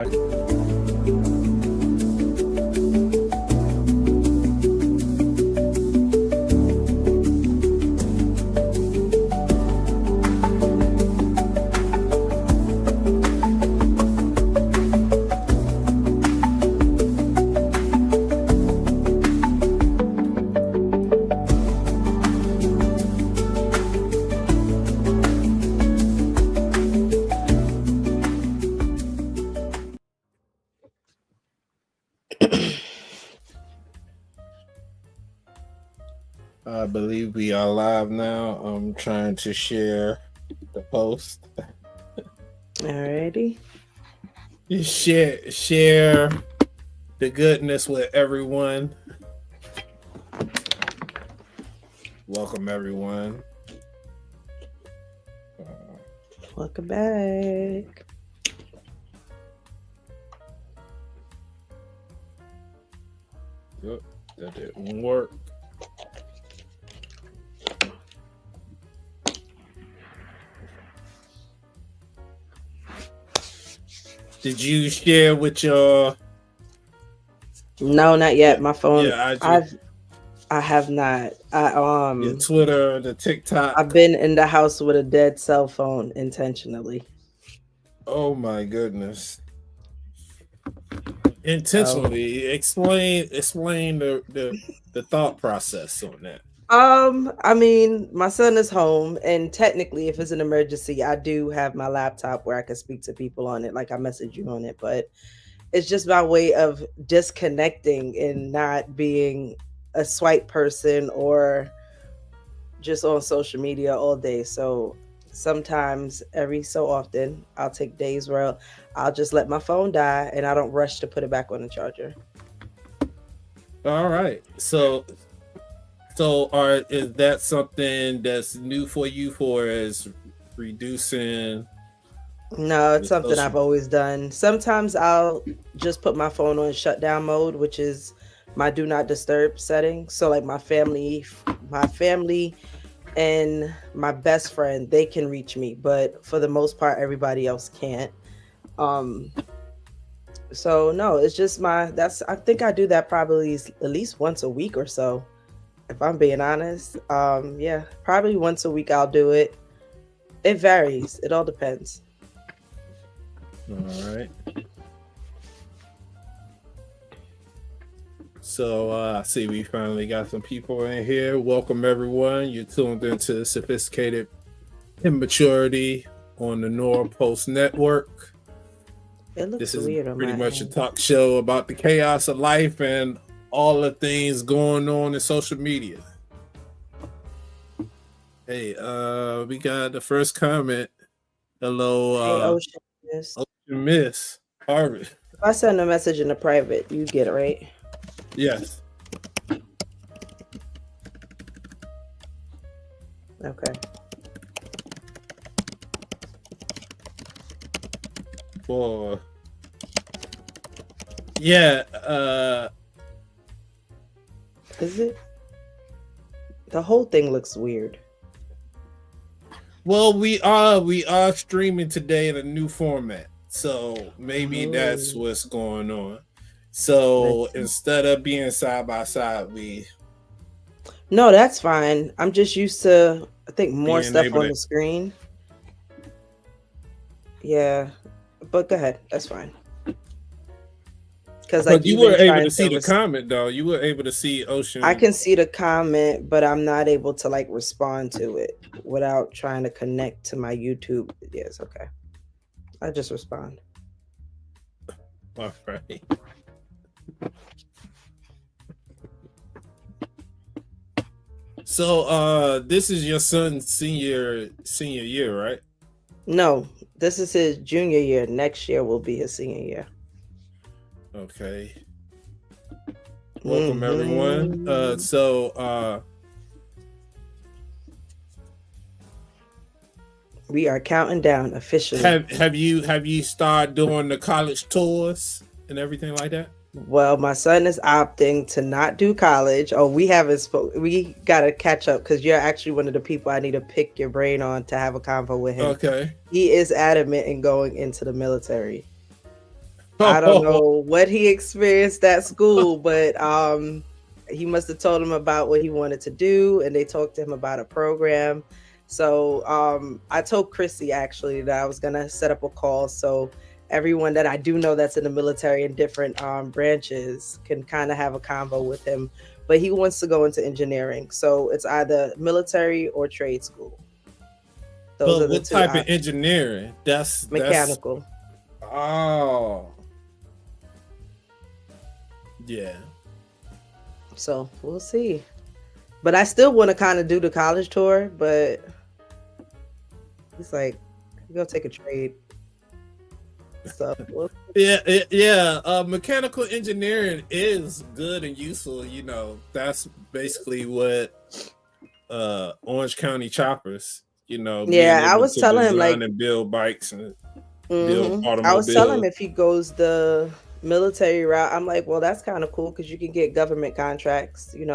I believe we are live now. I'm trying to share the post. Alrighty. Share the goodness with everyone. Welcome everyone. Welcome back. Yep, that didn't work. Did you share with your? No, not yet. My phone. Yeah, I have not. Your Twitter, the TikTok. I've been in the house with a dead cell phone intentionally. Oh my goodness. Intentionally. Explain the thought process on that. I mean, my son is home, and technically, if it's an emergency, I do have my laptop where I can speak to people on it, like I message you on it. But it's just my way of disconnecting and not being a swipe person or just on social media all day. So sometimes, every so often, I'll take days where I'll just let my phone die, and I don't rush to put it back on the charger. All right, so is that something that's new for you for as reducing? No, it's something I've always done. Sometimes I'll just put my phone on shutdown mode, which is my do not disturb setting. So like my family and my best friend, they can reach me, but for the most part, everybody else can't. So no, it's just I think I do that probably at least once a week or so. If I'm being honest, yeah, probably once a week I'll do it. It varies. It all depends. All right. So I see we finally got some people in here. Welcome everyone. You're tuned into Sophisticated Immaturity on the Nora Post Network. It looks this is weird on pretty my much end. A talk show about the chaos of life and all the things going on in social media. Hey, we got the first comment. Hello, Hey, Ocean Miss Harvey. If I send a message in the private, you get it, right? Yes. Okay. For yeah, is it? The whole thing looks weird. Well, we are streaming today in a new format, so maybe that's what's going on. So instead of being side by side, No, that's fine. I'm just used to, I think, more stuff on the screen. Yeah, but go ahead. That's fine. Because like you were able to see the comment though. You were able to see Ocean. I can see the comment, but I'm not able to like respond to it without trying to connect to my YouTube. Yes, okay. I just respond. All right. So this is your son's senior year, right? No, this is his junior year. Next year will be his senior year. Okay. Welcome everyone. So we are counting down officially. Have you started doing the college tours and everything like that? Well, my son is opting to not do college. Oh, we haven't we gotta catch up because you're actually one of the people I need to pick your brain on to have a convo with him. Okay. He is adamant in going into the military. I don't know what he experienced at school, but he must have told him about what he wanted to do, and they talked to him about a program. So I told Chrissy actually that I was gonna set up a call so everyone that I do know that's in the military in different branches can kind of have a convo with him. But he wants to go into engineering, so it's either military or trade school. Those But are the what two type of options. engineering? That's Mechanical. oh yeah. So we'll see. But I still want to kind of do the college tour, but it's like we're gonna take a trade. So Yeah. Mechanical engineering is good and useful. That's basically what Orange County choppers. Being yeah, I able was to telling him like, design and build bikes and build I was telling him automobiles. if he goes the military route, I'm like, well, that's kind of cool because you can get government contracts. You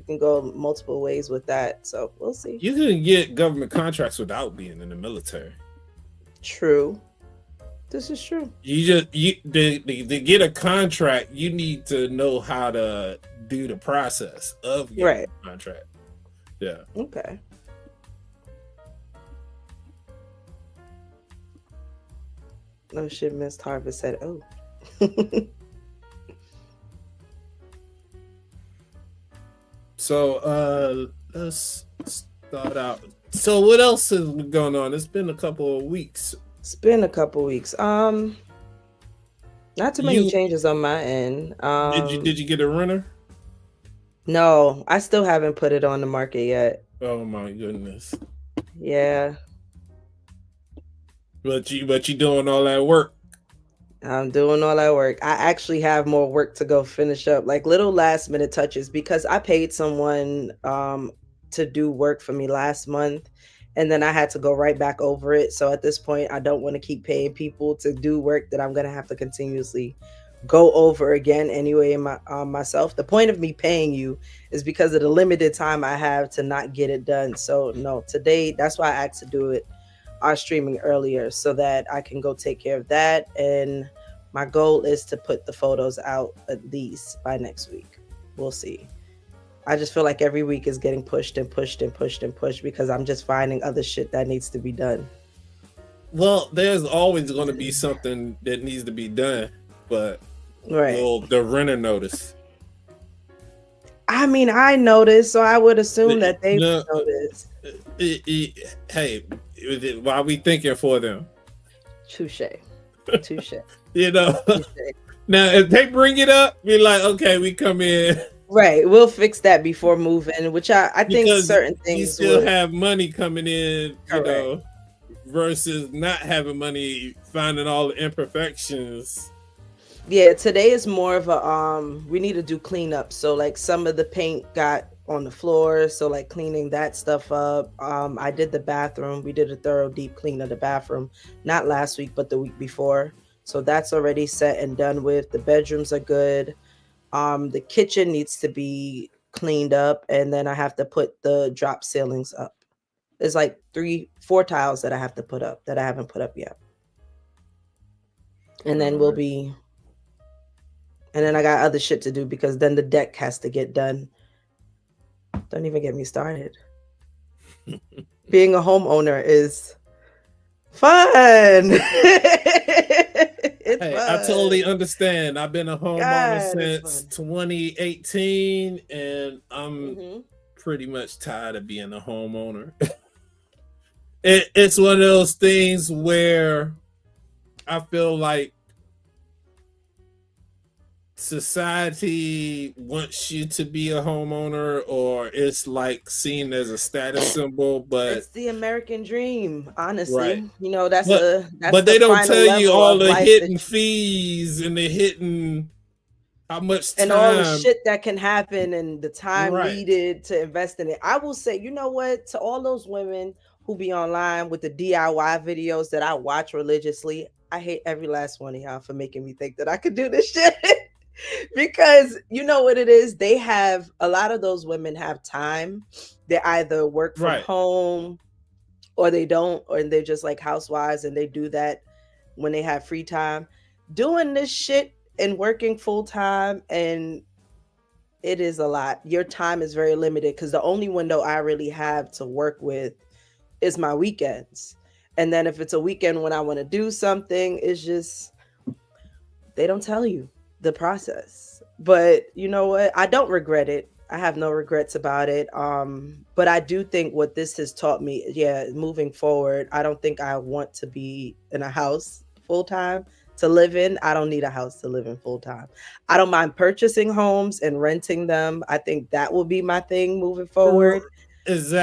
can go multiple ways with that. So we'll see. You can get government contracts without being in the military. True. This is true. To get a contract, you need to know how to do the process of getting Right. a contract. Yeah. Okay. No shit, Miss Harvest said, oh. So let's start out. So what else has been going on? It's been a couple of weeks. It's been a couple weeks. Not too many changes on my end. Did you get a renter? No, I still haven't put it on the market yet. Oh my goodness. Yeah. But you doing all that work. I'm doing all that work. I actually have more work to go finish up, like little last minute touches, because I paid someone to do work for me last month, and then I had to go right back over it. So at this point, I don't want to keep paying people to do work that I'm gonna have to continuously go over again anyway in my myself. The point of me paying you is because of the limited time I have to not get it done. So no, today that's why I asked to do it our streaming earlier so that I can go take care of that. And my goal is to put the photos out at least by next week. We'll see. I just feel like every week is getting pushed and pushed and pushed and pushed because I'm just finding other shit that needs to be done. Well, there's always going to be something that needs to be done, but right. The renter notice. I mean, I noticed, so I would assume that they noticed. Hey, why we thinking for them? Touche. Touche. Now if they bring it up, be like, okay, we come in. Right, we'll fix that before moving, which I think certain things you still have money coming in, versus not having money, finding all the imperfections. Yeah, today is more of a we need to do cleanup. So like some of the paint got on the floor, so like cleaning that stuff up. I did the bathroom. We did a thorough deep clean of the bathroom, not last week but the week before. So that's already set and done with. The bedrooms are good. The kitchen needs to be cleaned up, and then I have to put the drop ceilings up. There's like 3-4 tiles that I have to put up that I haven't put up yet. And then we'll be, and then I got other shit to do because then the deck has to get done. Don't even get me started. Being a homeowner is fun. It's fun. I totally understand. I've been a homeowner since 2018, and I'm pretty much tired of being a homeowner. It's one of those things where I feel like society wants you to be a homeowner, or it's like seen as a status symbol, but it's the American dream, honestly. Right. That's but they don't tell you all the hidden fees and the hidden how much time and all the shit that can happen and the time needed to invest in it. I will say, you know what, to all those women who be online with the DIY videos that I watch religiously, I hate every last one of y'all for making me think that I could do this shit. Because you know what it is, they have a lot of those women have time. They either work from home or they don't, or they're just like housewives and they do that when they have free time. doing this shit and working full time, and it is a lot. Your time is very limited because the only window I really have to work with is my weekends. And then if it's a weekend when I want to do something, it's just they don't tell you the process. But you know what? I don't regret it. I have no regrets about it. But I do think what this has taught me, yeah, moving forward, I don't think I want to be in a house full time to live in. I don't need a house to live in full time. I don't mind purchasing homes and renting them. I think that will be my thing moving forward.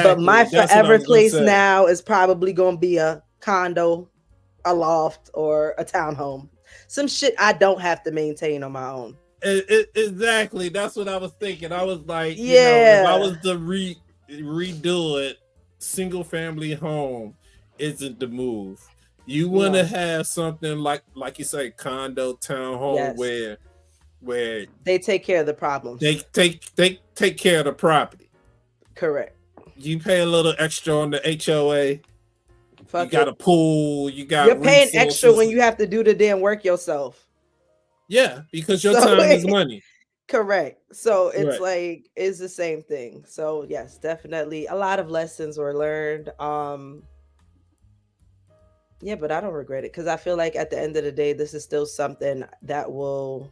But my Exactly. That's what I forever was gonna place say. now is probably going to be a condo, a loft, or a townhome. Some shit I don't have to maintain on my own. Exactly. That's what I was thinking. I was like, if I Yeah. was to redo it, single family home isn't the move. You want to No. have something like you say, condo, townhome, Yes. where They take care of the problems. they take care of the property. Correct. You pay a little extra on the HOA. You Fuck got a it. pool. You You're got paying extra resources. when you have to do the damn work yourself. Yeah, because your So time is money. correct. So it's Right. like it's the same thing. So yes, definitely a lot of lessons were learned. Yeah, but I don't regret it because I feel like at the end of the day, this is still something that will,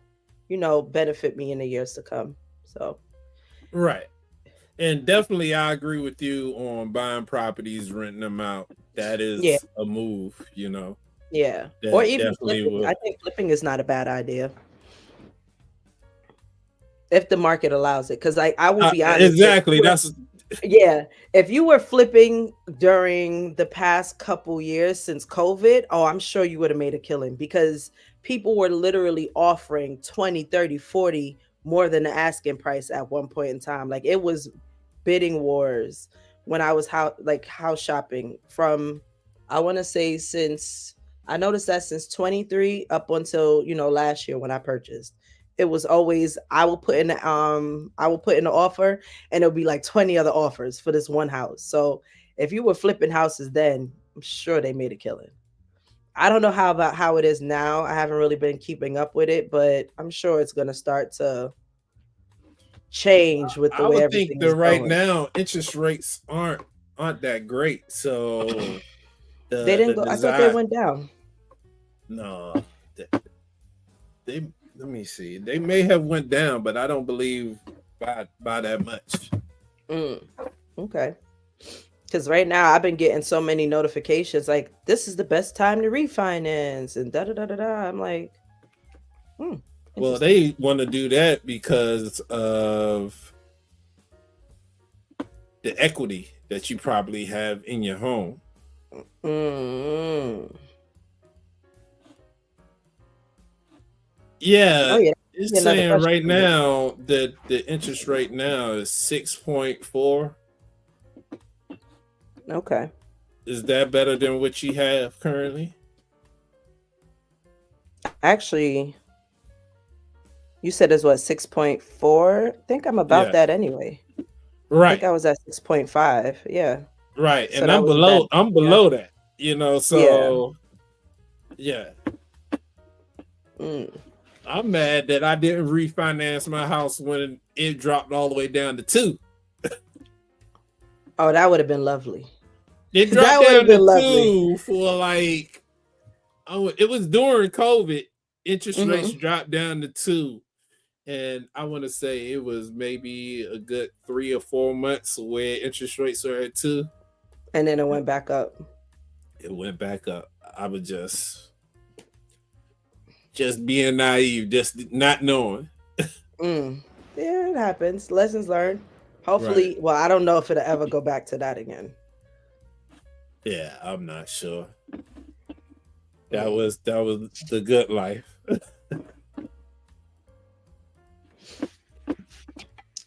benefit me in the years to come. So Right. And definitely, I agree with you on buying properties, renting them out. That yeah, is a move. yeah. Or That even definitely flipping. I will. think flipping is not a bad idea if the market allows it. Because I will be honest, if you Exactly. were, That's yeah, if you were flipping during the past couple years since COVID, oh, I'm sure you would have made a killing because people were literally offering 20, 30, 40 more than the asking price at one point in time. Like it was bidding wars when I was house shopping from I want to say since I noticed that since 23 up until, last year when I purchased. It was always I will put in an offer and it'll be like 20 other offers for this one house. So if you were flipping houses then, I'm sure they made a killing. I don't know how it is now. I haven't really been keeping up with it, but I'm sure it's going to start to change with the I way would think everything that is right going. now interest rates aren't that great. So They the didn't the go. I thought they design went down. no they, they let me see. They may have went down, but I don't believe by that much. Mm, okay. Because right now I've been getting so many notifications like this is the best time to refinance and da da da da da. I'm like, hmm, Well, interesting. they want to do that because of the equity that you probably have in your home. Mm. Oh Yeah, yeah, it's be another saying question right for me. now that the interest rate now is 6.4. Okay. Is that better than what you have currently? Actually, you said it's what 6.4? I think I'm about Yeah, that anyway. I think right, I was at 6.5. Yeah. right. So And that I'm was that. below. I'm Yeah. below that. Yeah. So yeah, Mm. I'm mad that I didn't refinance my house when it dropped all the way down to 2. Oh, that would have been lovely. It dropped That would have down to been lovely. 2 for like, oh, it was during COVID. Interest rates Hmm. dropped down to 2, and I want to say it was maybe a good 3 or 4 months where interest rates are at 2. And then it went back up. It went back up. I was just being naive, just not knowing. Mm. Yeah, it happens. Lessons learned. Right. Hopefully, well, I don't know if it'll ever go back to that again. Yeah, I'm not sure. That Mm. was that was the good life. All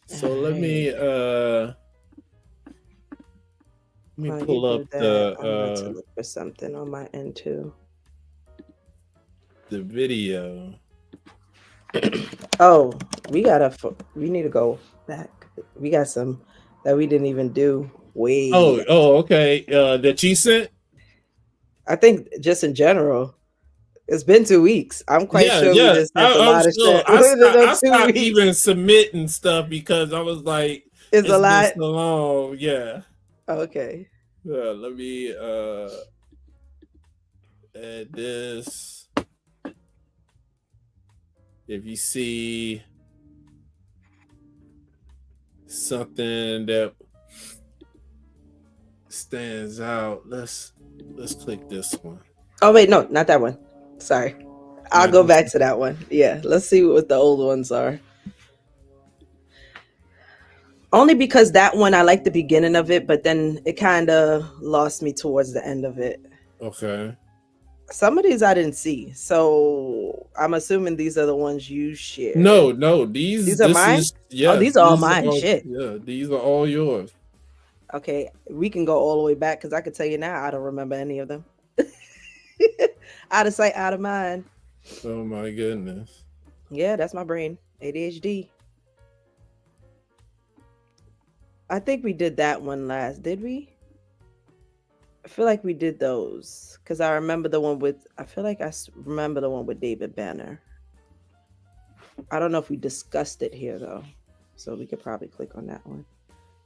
So let right. me While you pull up do that, I'm about to the look for something on my end too. video. Oh, we need to go back. We got some that we didn't even do. Oh, Way, okay. That you sent? I think just in general. It's been 2 weeks. I'm quite Yeah, sure we yeah. just sent a I'm lot of sure. shit within I those two stopped weeks. even submitting stuff because I was like, It's a it's been lot. so long. Yeah. Okay. Yeah. Let me add this. If you see something that stands out, let's click this one. Oh wait, no, not that one. Sorry. I'll Not go this back one. to that one. Yeah, let's see what the old ones are. Only because that one I like the beginning of it, but then it kind of lost me towards the end of it. Okay. Some of these I didn't see, so I'm assuming these are the ones you shared. No. These are This mine. is Oh, yes. these are all These are mine. all, Shit. yeah. These are all yours. Okay, we can go all the way back because I can tell you now I don't remember any of them. Out of sight, out of mind. Oh my goodness. Yeah, that's my brain. ADHD. I think we did that one last. Did we? I feel like we did those because I remember the one with. I feel like remember the one with David Banner. I don't know if we discussed it here though, so we could probably click on that one.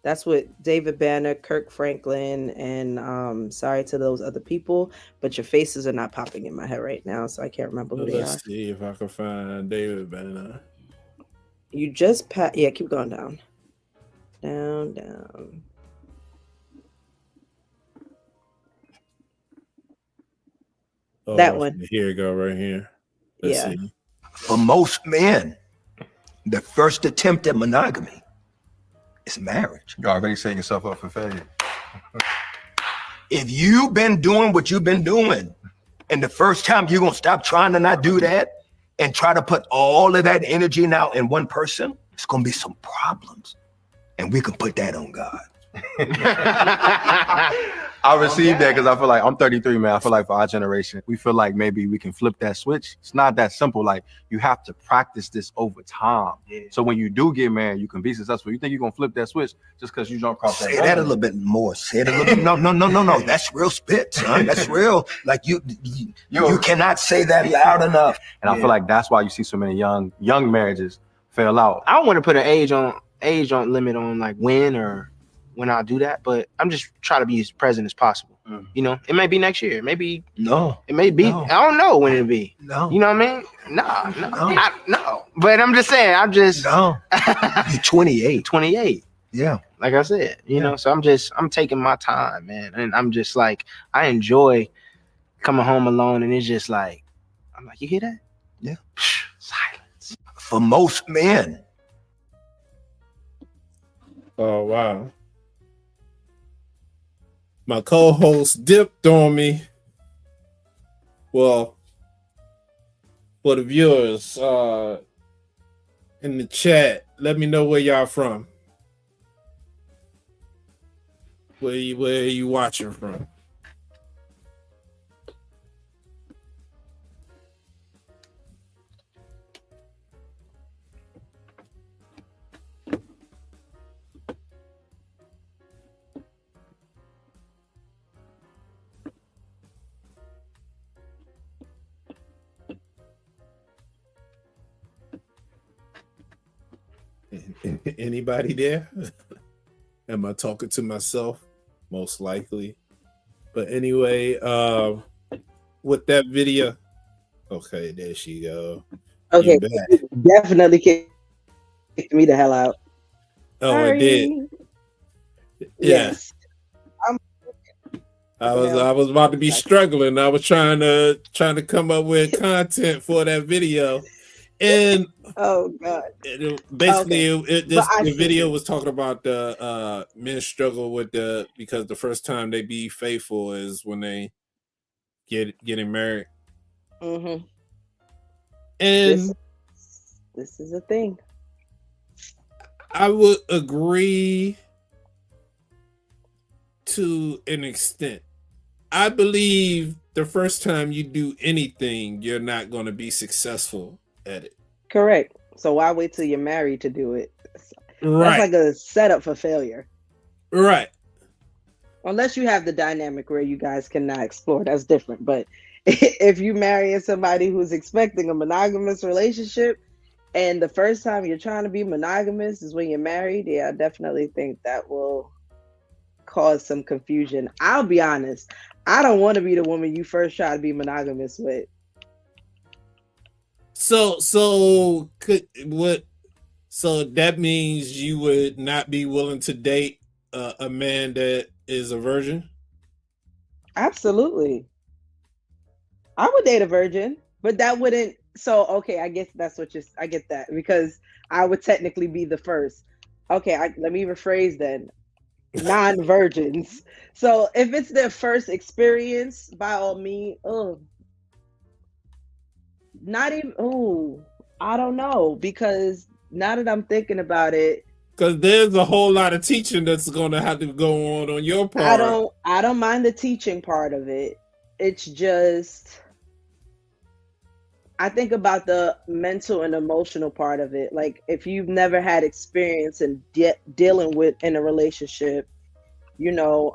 That's with David Banner, Kirk Franklin, and sorry to those other people, but your faces are not popping in my head right now, so I can't remember who they are. Let's see if I can find David Banner. You just yeah, keep going down. Down. Oh, That one. Here you go, right here. Let's see. For most men, the first attempt at monogamy is marriage. You're already setting yourself up for failure. If you've been doing what you've been doing, and the first time you're gonna stop trying to not do that and try to put all of that energy now in one person, it's gonna be some problems. And we can put that on God. I received that because I feel like I'm 33, man. I feel like for our generation, we feel like maybe we can flip that switch. It's not that simple. Like you have to practice this over time. Yeah. So when you do get married, you can be successful. You think you're gonna flip that switch just because you jump across that? Say that a little bit more. Say it a little bit. No. That's real spit, son. That's real. Like you cannot say that loud enough. And I feel like that's why you see so many young marriages fail out. I don't want to put an age limit on like when I do that, but I'm just trying to be as present as possible. You know, it may be next year, maybe it may be. No. I don't know when it'll be. No, you know what I mean? No. But I'm just saying, You're 28. 28. Yeah, like I said, you know. So I'm taking my time, man, and I'm just like I enjoy coming home alone, and it's just like I'm like, you hear that? Yeah. Silence. For most men. Oh wow. My co-host dipped on me. Well, for the viewers in the chat, let me know where y'all from. Where you watching from? Anybody there? Am I talking to myself? Most likely. But anyway, with that video, okay, there she go. Okay, definitely kicked me the hell out. Oh, Sorry. it did. Yes. I was about to be struggling. I was trying to come up with content for that video. And oh god! The video was talking about the men struggle with because the first time they be faithful is when they getting married. Mm-hmm. And this is a thing. I would agree to an extent. I believe the first time you do anything, you're not going to be successful at it. Correct. So why wait till you're married to do it? Right. That's like a setup for failure. Right. Unless you have the dynamic where you guys cannot explore, that's different. But if you marry somebody who's expecting a monogamous relationship, and the first time you're trying to be monogamous is when you're married, yeah, I definitely think that will cause some confusion. I'll be honest. I don't want to be the woman you first try to be monogamous with. So that means you would not be willing to date a man that is a virgin? Absolutely. I would date a virgin, but that wouldn't. So, okay, I guess that's what you're. I get that because I would technically be the first. Okay, let me rephrase then. Non-virgins. So if it's their first experience, by all means, not even. Oh, I don't know, because now that I'm thinking about it, because there's a whole lot of teaching that's going to have to go on your part. I don't mind the teaching part of it. It's just, I think about the mental and emotional part of it. Like, if you've never had experience in dealing with in a relationship, you know,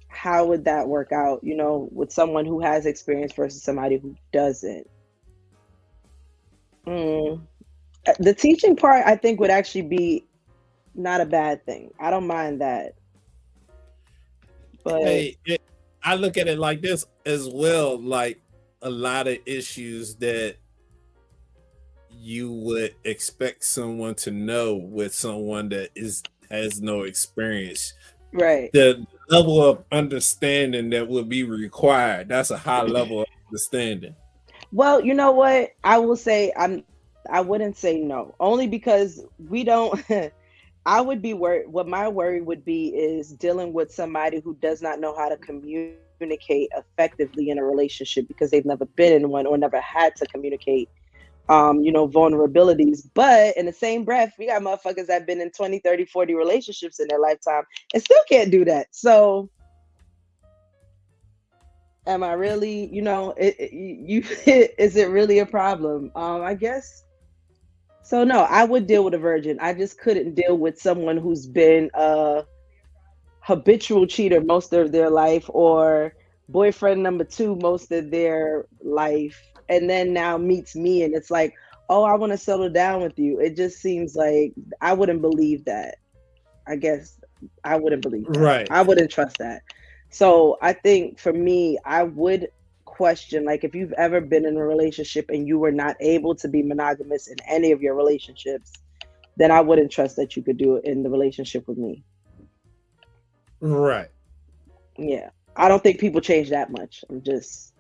how would that work out, you know, with someone who has experience versus somebody who doesn't? The teaching part, I think, would actually be not a bad thing. I don't mind that. But I look at it like this as well, like a lot of issues that you would expect someone to know with someone that has no experience. Right. The level of understanding that would be required, that's a high level of understanding. Well, you know what? I will say I wouldn't say no, only because we don't. I would be worried. What my worry would be is dealing with somebody who does not know how to communicate effectively in a relationship because they've never been in one or never had to communicate, you know, vulnerabilities. But in the same breath, we got motherfuckers that have been in 20, 30, 40 relationships in their lifetime and still can't do that. So am I really, you know, is it really a problem? I guess. So no, I would deal with a virgin. I just couldn't deal with someone who's been a habitual cheater most of their life, or boyfriend number 2 most of their life, and then now meets me and it's like, oh, I want to settle down with you. It just seems like I wouldn't believe that. I guess I wouldn't believe that. Right. I wouldn't trust that. So I think for me, I would question, like, if you've ever been in a relationship and you were not able to be monogamous in any of your relationships, then I wouldn't trust that you could do it in the relationship with me. Right. Yeah. I don't think people change that much. I'm just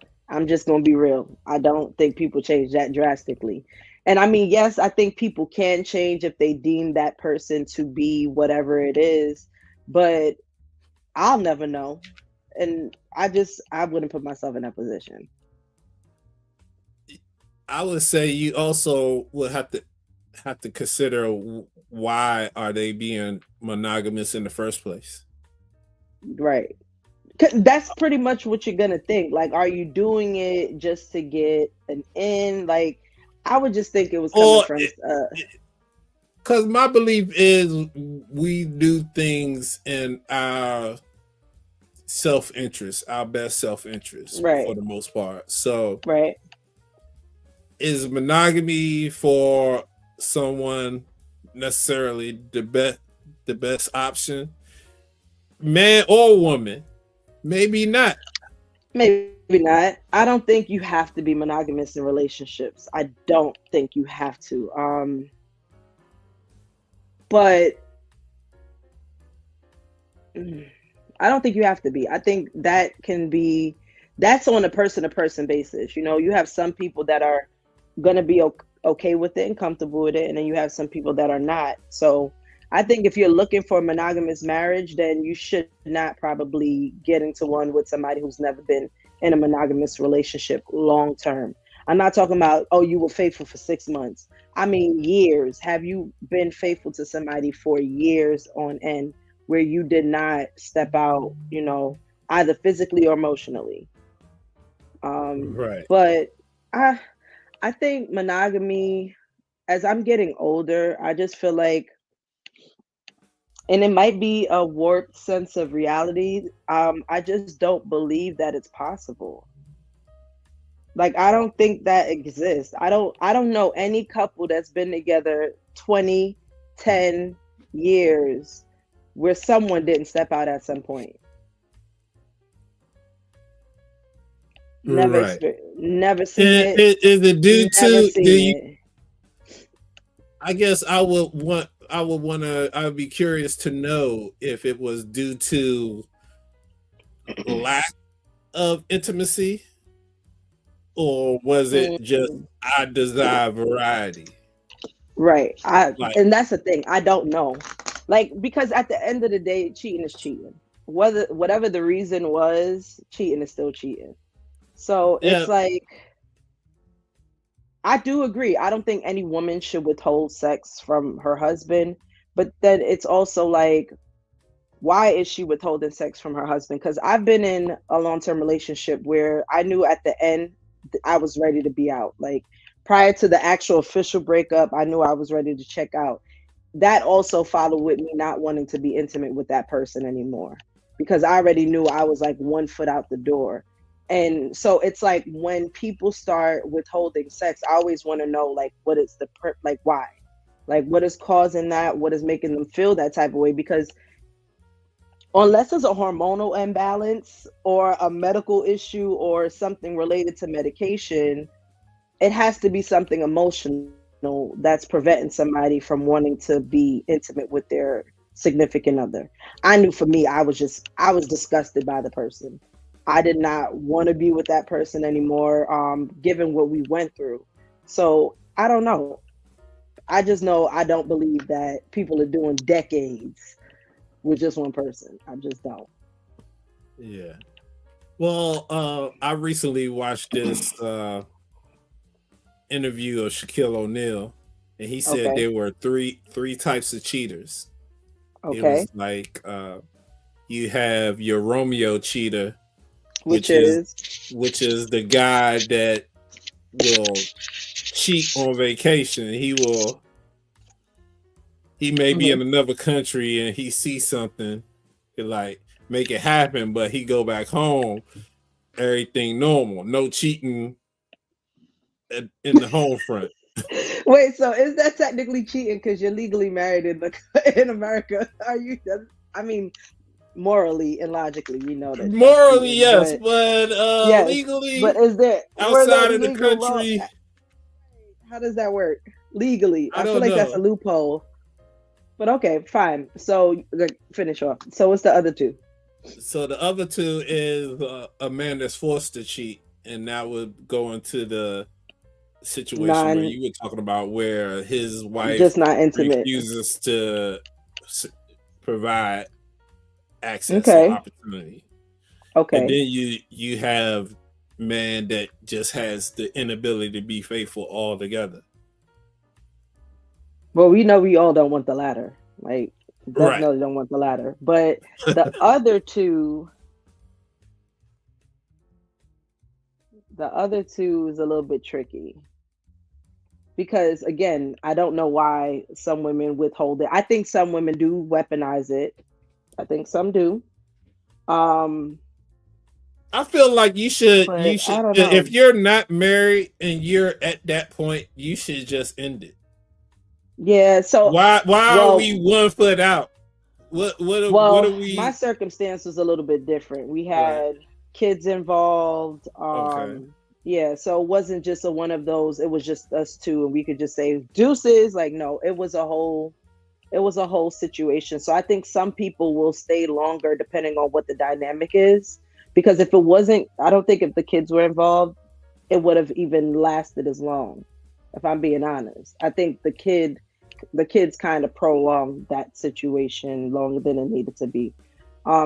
gonna be real. I don't think people change that drastically. And I mean, yes, I think people can change if they deem that person to be whatever it is, but I'll never know. And I wouldn't put myself in that position. I would say you also would have to consider why are they being monogamous in the first place. Right. That's pretty much what you're gonna think. Like, are you doing it just to get an in? Like, I would just think it was coming from because my belief is we do things in our self-interest, our best self-interest, right, for the most part. So right. Is monogamy for someone necessarily the best option? Man or woman? Maybe not. Maybe not. I don't think you have to be monogamous in relationships. I don't think you have to. But I don't think you have to be. I think that's on a person-to-person basis. You know, you have some people that are gonna be okay with it and comfortable with it, and then you have some people that are not. So I think if you're looking for a monogamous marriage, then you should not probably get into one with somebody who's never been in a monogamous relationship long term. I'm not talking about, oh, you were faithful for 6 months. I mean, years. Have you been faithful to somebody for years on end where you did not step out, you know, either physically or emotionally? Right. But I think monogamy, as I'm getting older, I just feel like, and it might be a warped sense of reality, I just don't believe that it's possible. Like, I don't think that exists. I don't know any couple that's been together 20, 10 years where someone didn't step out at some point. Never Right. never seen it. Is it due Never to? Do you? seen it. I guess I'd be curious to know if it was due to lack of intimacy, or was it just I desire variety? Right. Like, And that's the thing. I don't know. Like, because at the end of the day, cheating is cheating. Whatever the reason was, cheating is still cheating. So yeah, it's like, I do agree. I don't think any woman should withhold sex from her husband, but then it's also like, why is she withholding sex from her husband? Because I've been in a long-term relationship where I knew at the end I was ready to be out. Like, prior to the actual official breakup, I knew I was ready to check out. That also followed with me not wanting to be intimate with that person anymore, because I already knew I was like 1 foot out the door. And so it's like, when people start withholding sex, I always want to know, like, what is like, why? Like, what is causing that? What is making them feel that type of way? Because unless it's a hormonal imbalance or a medical issue or something related to medication, it has to be something emotional that's preventing somebody from wanting to be intimate with their significant other. I knew for me, I was disgusted by the person. I did not want to be with that person anymore, given what we went through. So I don't know. I just know I don't believe that people are doing decades with just one person. I just don't. yeah. Well, I recently watched this interview of Shaquille O'Neal, and he said Okay. there were three types of cheaters. It Okay. was like you have your Romeo cheater, Which is which is the guy that will cheat on vacation. He may be in another country and he sees something, he like make it happen, but he go back home, everything normal, no cheating in the home front. Wait, so is that technically cheating because you're legally married in America? Are you? I mean, morally and logically, we know that. Morally, cheating, yes, but yes, legally, but is there outside of the country, how does that work legally? I I feel don't like that's a know. loophole. But okay, fine. So finish off. So what's the other two? So the other two is a man that's forced to cheat, and that would go into the situation where you were talking about, where his wife Just not intimate. refuses to provide access or Okay. opportunity. Okay. And then you have man that just has the inability to be faithful altogether. Well, we know we all don't want the latter. Like, Right. definitely don't want the latter. But the other two is a little bit tricky. Because again, I don't know why some women withhold it. I think some women do weaponize it. I think some do. I feel like you should But I don't know. if you're not married and you're at that point, you should just end it. Yeah, so why are we 1 foot out? What are we? My circumstance was a little bit different. We had kids involved. Okay. Yeah, so it wasn't just a one of those, it was just us two and we could just say deuces. Like, no, it was a whole situation. So I think some people will stay longer depending on what the dynamic is. Because if it wasn't, I don't think if the kids were involved, it would have even lasted as long, if I'm being honest. I think the kids kind of prolonged that situation longer than it needed to be.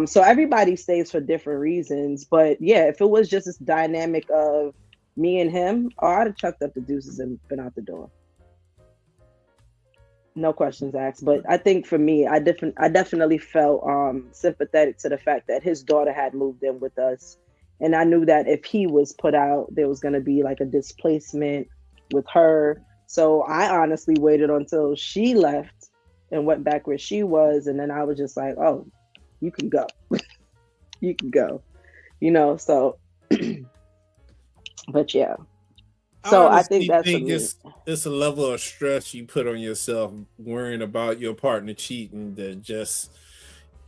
So everybody stays for different reasons. But yeah, if it was just this dynamic of me and him, I'd have chucked up the deuces and been out the door. No questions asked. But I think for me, I definitely felt sympathetic to the fact that his daughter had moved in with us. And I knew that if he was put out, there was going to be like a displacement with her. So I honestly waited until she left and went back where she was. And then I was just like, oh, you can go. You can go. So But yeah. So I think that's it's a level of stress you put on yourself worrying about your partner cheating that just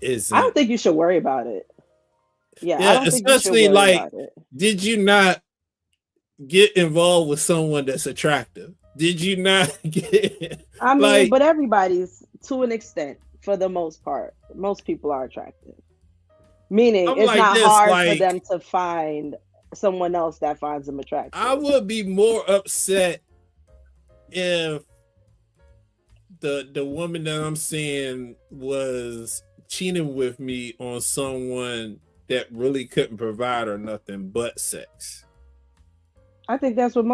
isn't. I don't think you should worry about it. Yeah, I don't think especially you should worry like, about it. Did you not get involved with someone that's attractive? Did you not get? I mean, but everybody's to an extent, for the most part. Most people are attractive. Meaning, it's like not hard for them to find someone else that finds them attractive. I would be more upset if the woman that I'm seeing was cheating with me on someone that really couldn't provide her nothing but sex. I think that's what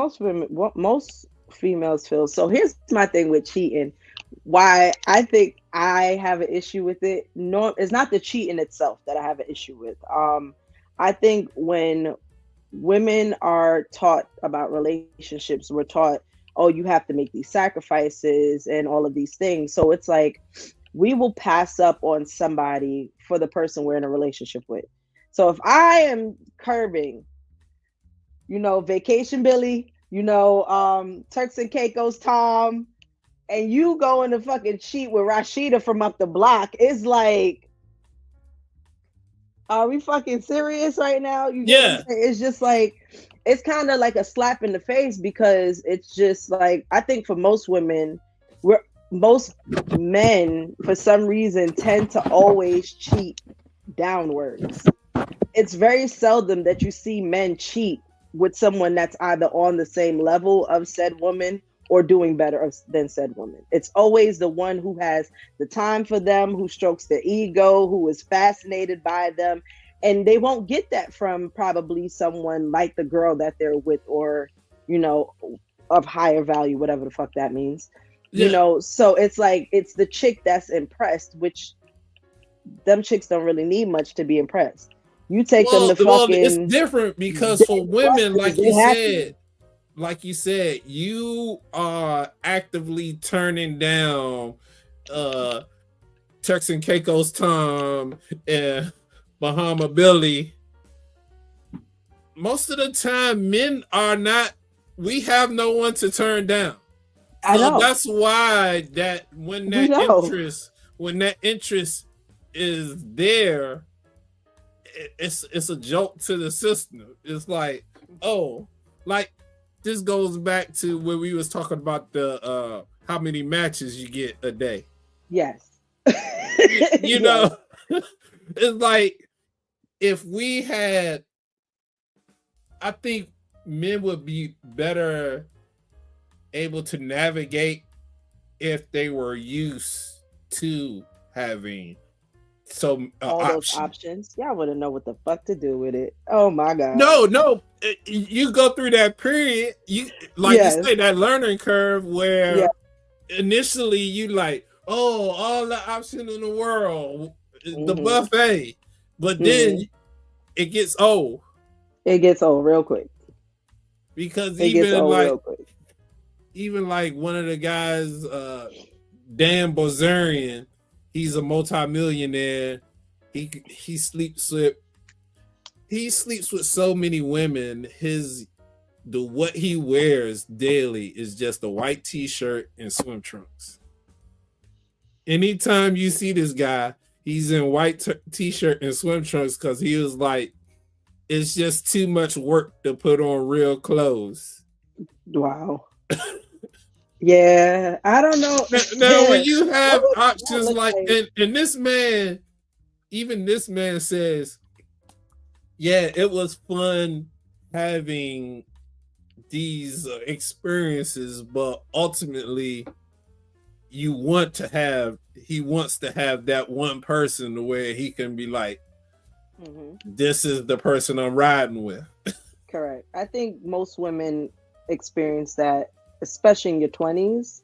most females feel. So here's my thing with cheating. Why I think I have an issue with it. No, it's not the cheating itself that I have an issue with. I think when women are taught about relationships, we're taught, oh, you have to make these sacrifices and all of these things. So it's like we will pass up on somebody for the person we're in a relationship with. So if I am curbing, Vacation Billy, Turks and Caicos Tom, and you going to fucking cheat with Rashida from up the block, it's like, are we fucking serious right now? Yeah. It's just like, it's kind of like a slap in the face, because it's just like, I think for most women, most men, for some reason, tend to always cheat downwards. It's very seldom that you see men cheat with someone that's either on the same level of said woman or doing better than said woman. It's always the one who has the time for them, who strokes their ego, who is fascinated by them. And they won't get that from probably someone like the girl that they're with, or, of higher value, whatever the fuck that means. Yeah. So it's like, it's the chick that's impressed, which them chicks don't really need much to be impressed. You take them to fucking... it's different because for women, like you said, you are actively turning down Turks and Caicos Tom and Bahama Billy. Most of the time, men are not. We have no one to turn down. I know. That's why when that interest is there, it's a joke to the system. It's like, oh, like this goes back to when we was talking about the how many matches you get a day. Yes. Know, it's like if we had, I think men would be better able to navigate if they were used to having all those options. Y'all wouldn't know what the fuck to do with it. Oh my god. No, you go through that period. You you say, that learning curve where initially you like, oh, all the options in the world, the buffet, but then it gets old. It gets old real quick. Because even like one of the guys, Dan Bozarian, he's a multimillionaire. He sleeps with so many women. What he wears daily is just a white t-shirt and swim trunks. Anytime you see this guy, he's in white t-shirt and swim trunks because he was like, it's just too much work to put on real clothes. Wow. Yeah, I don't know. Now when you have options like, and this man says, yeah, it was fun having these experiences, but ultimately he wants to have that one person where he can be like, this is the person I'm riding with. Correct. I think most women experience that, especially in your 20s.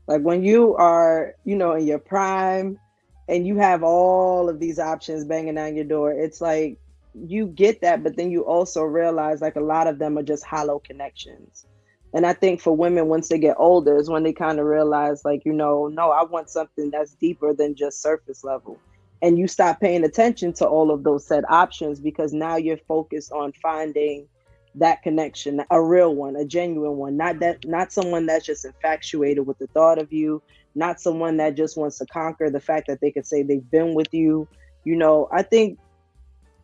Like when you are, in your prime and you have all of these options banging down your door, it's like you get that, but then you also realize like a lot of them are just hollow connections. And I think for women, once they get older is when they kind of realize like, no, I want something that's deeper than just surface level. And you stop paying attention to all of those said options because now you're focused on finding that connection, a real one, a genuine one, not someone that's just infatuated with the thought of you, not someone that just wants to conquer the fact that they could say they've been with you. You know, I think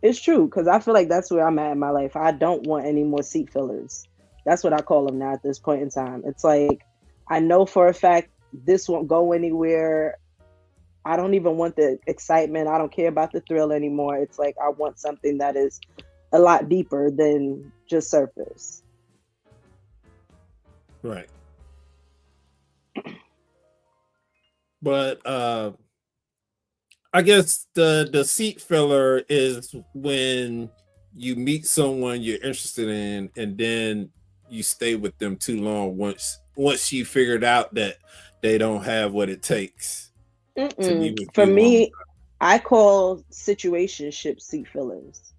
it's true, because I feel like that's where I'm at in my life. I don't want any more seat fillers. That's what I call them now at this point in time. It's like, I know for a fact this won't go anywhere. I don't even want the excitement. I don't care about the thrill anymore. It's like, I want something that is a lot deeper than just surface. Right. But I guess the seat filler is when you meet someone you're interested in, and then you stay with them too long once you figured out that they don't have what it takes to be with For you me, I call situationship seat fillers.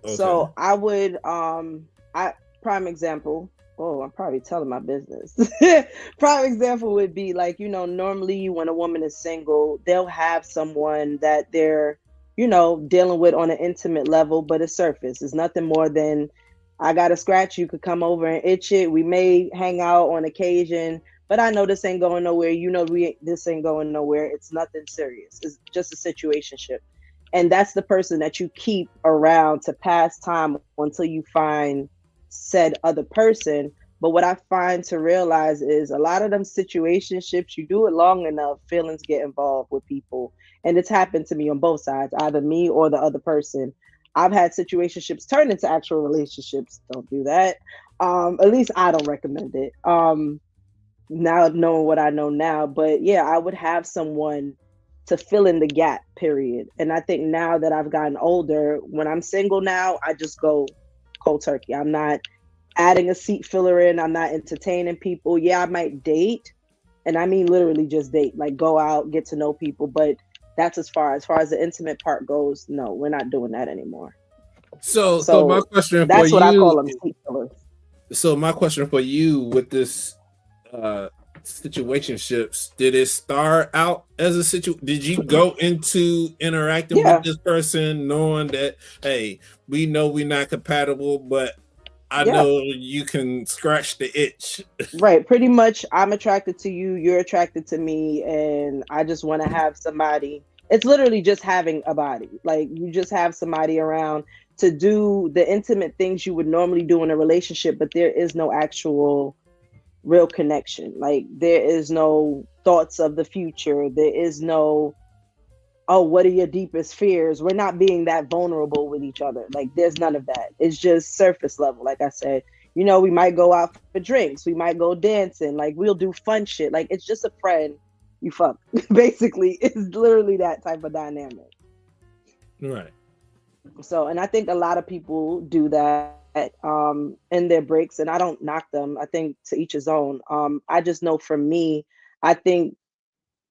Okay. So I would prime example. Oh, I'm probably telling my business. Prime example would be like, you know, normally when a woman is single, they'll have someone that they're, you know, dealing with on an intimate level, but it's surface. It's nothing more than, I got a scratch, you could come over and itch it. We may hang out on occasion, but I know this ain't going nowhere. You know, this ain't going nowhere. It's nothing serious. It's just a situationship. And that's the person that you keep around to pass time until you find said other person. But what I find to realize is a lot of them situationships, you do it long enough, feelings get involved with people. And it's happened to me on both sides, either me or the other person. I've had situationships turn into actual relationships. Don't do that. At least I don't recommend it. Now knowing what I know now, but yeah, I would have someone to fill in the gap, period. And I think now that I've gotten older, when I'm single now, I just go cold turkey. I'm not adding a seat filler in. I'm not entertaining people. Yeah, I might date, and I mean literally just date, like go out, get to know people. But that's as far as the intimate part goes. No, we're not doing that anymore. So my question that's for what you, I call them seat fillers. So my question for you with this situationships, did it start out as a did you go into interacting with this person knowing that, hey, we know we're not compatible, but I know you can scratch the itch? Right, pretty much. I'm attracted to you, you're attracted to me, and I just want to have somebody. It's literally just having a body. Like, you just have somebody around to do the intimate things you would normally do in a relationship, but there is no actual real connection. Like, there is no thoughts of the future. There is no, oh, what are your deepest fears? We're not being that vulnerable with each other. Like, there's none of that. It's just surface level. Like I said, you know, we might go out for drinks, we might go dancing, like we'll do fun shit. Like, it's just a friend you fuck. Basically, it's literally that type of dynamic. Right. So, and I think a lot of people do that in their breaks, and I don't knock them. I think to each his own. I just know for me, I think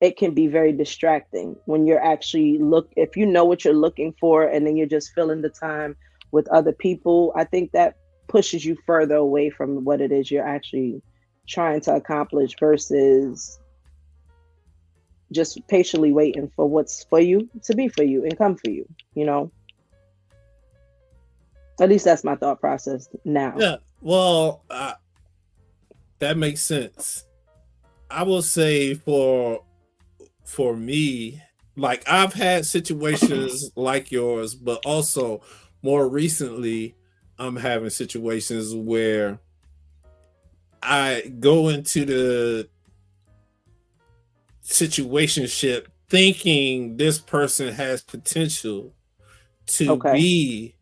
it can be very distracting when you're actually if you know what you're looking for and then you're just filling the time with other people. I think that pushes you further away from what it is you're actually trying to accomplish versus just patiently waiting for what's for you to be for you and come for you, you know? At least that's my thought process now. Yeah, well, that makes sense. I will say for me, like, I've had situations like yours, but also more recently, I'm having situations where I go into the situationship thinking this person has potential to be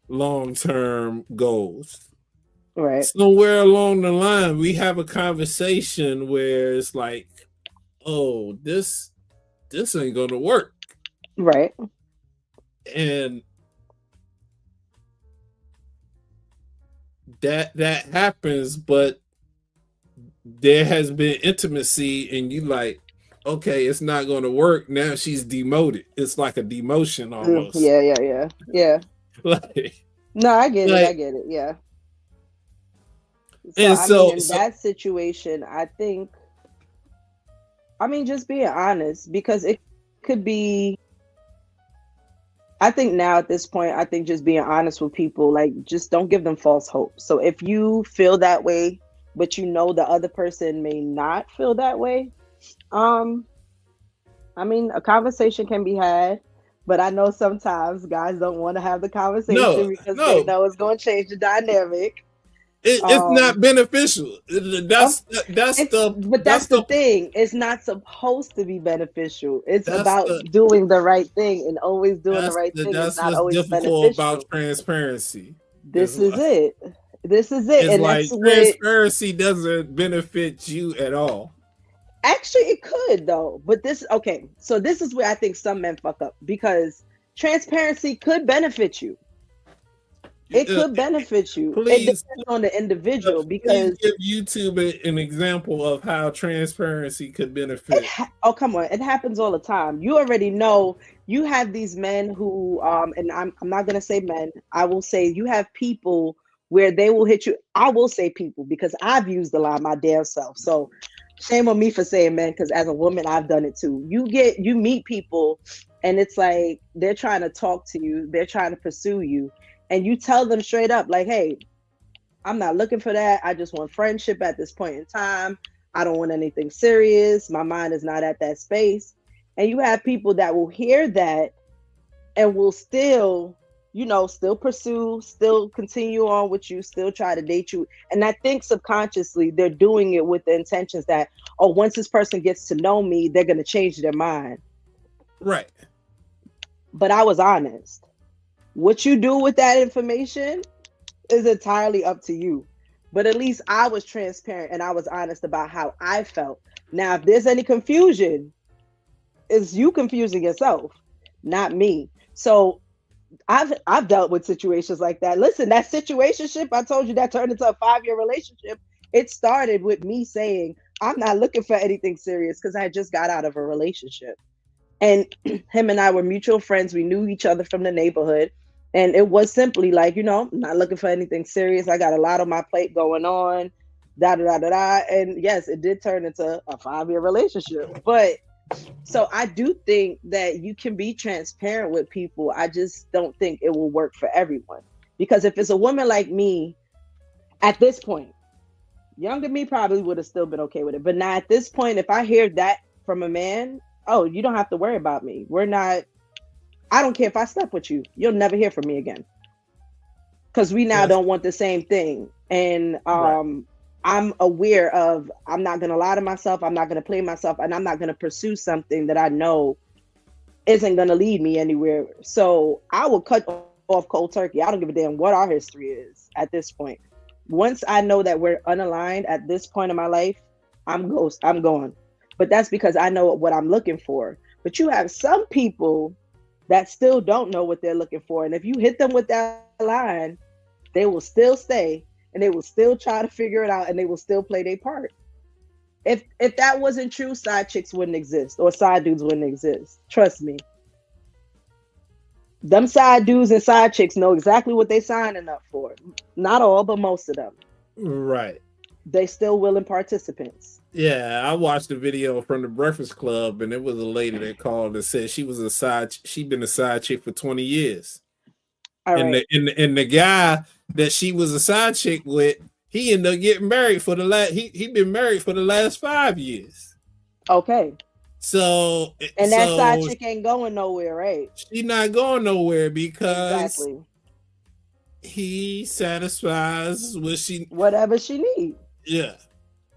long-term goals. Right. Somewhere along the line, we have a conversation where it's like, oh, this ain't gonna work. Right. And that happens, but there has been intimacy, and you like, okay, it's not gonna work. Now she's demoted. It's like a demotion almost. Yeah. Like, no, I get it. Yeah. So, in that situation, I think, just being honest, because it could be, I think now at this point, I think just being honest with people, like just don't give them false hope. So if you feel that way, but you know the other person may not feel that way, I mean, a conversation can be had, but I know sometimes guys don't want to have the conversation because they know it's going to change the dynamic. It's not beneficial. That's the thing. It's not supposed to be beneficial. It's about doing the right thing, and always doing the right thing. That's not what's always difficult about transparency. This is it. And like transparency doesn't benefit you at all. Actually, it could though. But so this is where I think some men fuck up, because transparency could benefit you. It could benefit you. It depends on the individual, because give YouTube an example of how transparency could benefit. Oh, come on. It happens all the time. You already know you have these men who, and I'm not going to say men. I will say you have people where they will hit you. I will say people, because I've used the line my damn self. So shame on me for saying men, because as a woman, I've done it too. You meet people and it's like, they're trying to talk to you. They're trying to pursue you. And you tell them straight up, like, hey, I'm not looking for that. I just want friendship at this point in time. I don't want anything serious. My mind is not at that space. And you have people that will hear that and will still pursue, still continue on with you, still try to date you. And I think subconsciously they're doing it with the intentions that, once this person gets to know me, they're going to change their mind. Right. But I was honest. What you do with that information is entirely up to you. But at least I was transparent and I was honest about how I felt. Now, if there's any confusion, it's you confusing yourself, not me. So I've dealt with situations like that. Listen, that situationship I told you that turned into a 5-year relationship. It started with me saying, I'm not looking for anything serious, because I just got out of a relationship. And him and I were mutual friends. We knew each other from the neighborhood. And it was simply like, I'm not looking for anything serious. I got a lot on my plate going on, And yes, it did turn into a 5-year relationship. But so I do think that you can be transparent with people. I just don't think it will work for everyone. Because if it's a woman like me, at this point, younger me probably would have still been okay with it. But now at this point, if I hear that from a man, you don't have to worry about me. I don't care if I slept with you. You'll never hear from me again. Because we now don't want the same thing. And I'm aware of, I'm not going to lie to myself. I'm not going to play myself. And I'm not going to pursue something that I know isn't going to lead me anywhere. So I will cut off cold turkey. I don't give a damn what our history is at this point. Once I know that we're unaligned at this point in my life, I'm gone. But that's because I know what I'm looking for. But you have some people that still don't know what they're looking for. And if you hit them with that line, they will still stay and they will still try to figure it out, and they will still play their part. If that wasn't true, side chicks wouldn't exist, or side dudes wouldn't exist. Trust me. Them side dudes and side chicks know exactly what they signing up for. Not all, but most of them. Right. They still willing participants. Yeah, I watched a video from the Breakfast Club, and it was a lady that called and said she'd been a side chick for 20 years. And the guy that she was a side chick with, he ended up getting married for the last he'd been married for the last 5 years. Okay. So that side chick ain't going nowhere, right? She's not going nowhere because he satisfies whatever she needs. Yeah.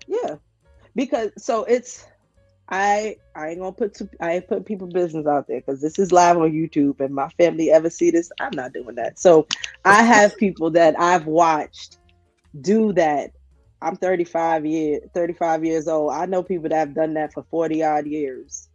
Yeah. Because I ain't gonna put people business out there, because this is live on YouTube, and my family ever see this, I'm not doing that. So I have people that I've watched do that. I'm 35 years old. I know people that have done that for 40 odd years.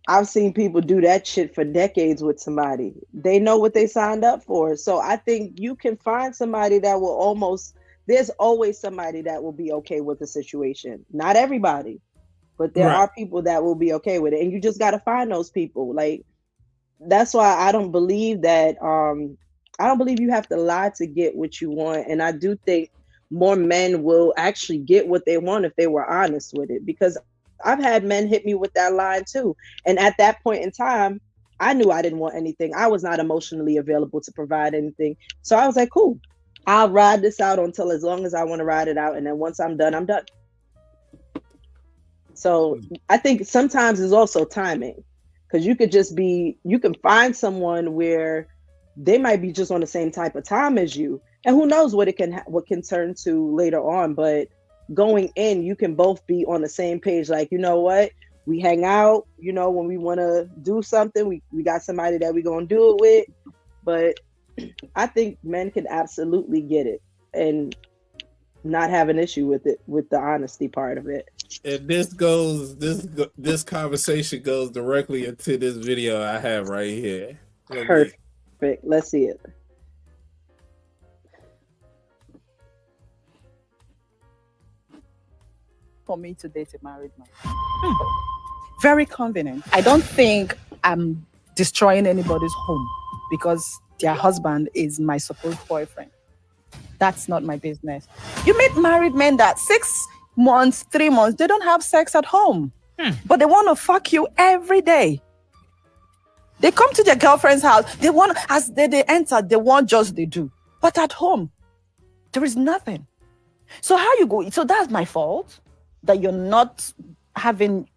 I've seen people do that shit for decades with somebody. They know what they signed up for. So I think you can find somebody that will there's always somebody that will be okay with the situation. Not everybody, but there are people that will be okay with it. And you just got to find those people. Like, that's why I don't believe that, I don't believe you have to lie to get what you want. And I do think more men will actually get what they want if they were honest with it, because I've had men hit me with that line too. And at that point in time, I knew I didn't want anything. I was not emotionally available to provide anything. So I was like, cool, I'll ride this out until as long as I want to ride it out. And then once I'm done, I'm done. So I think sometimes it's also timing, because you can find someone where they might be just on the same type of time as you. And who knows what can turn to later on. But going in, you can both be on the same page. Like, you know what? We hang out, you know, when we want to do something, we got somebody that we're going to do it with. But I think men can absolutely get it and not have an issue with it, with the honesty part of it. And this conversation goes directly into this video I have right here. Perfect. Let's see it. For me to date a married man. Very convenient. I don't think I'm destroying anybody's home because their husband is my supposed boyfriend. That's not my business. You meet married men that 6 months, 3 months, they don't have sex at home, but they want to fuck you every day. They come to their girlfriend's house. They want, as they enter, they want just they do. But at home, there is nothing. So how you go? So that's my fault that you're not having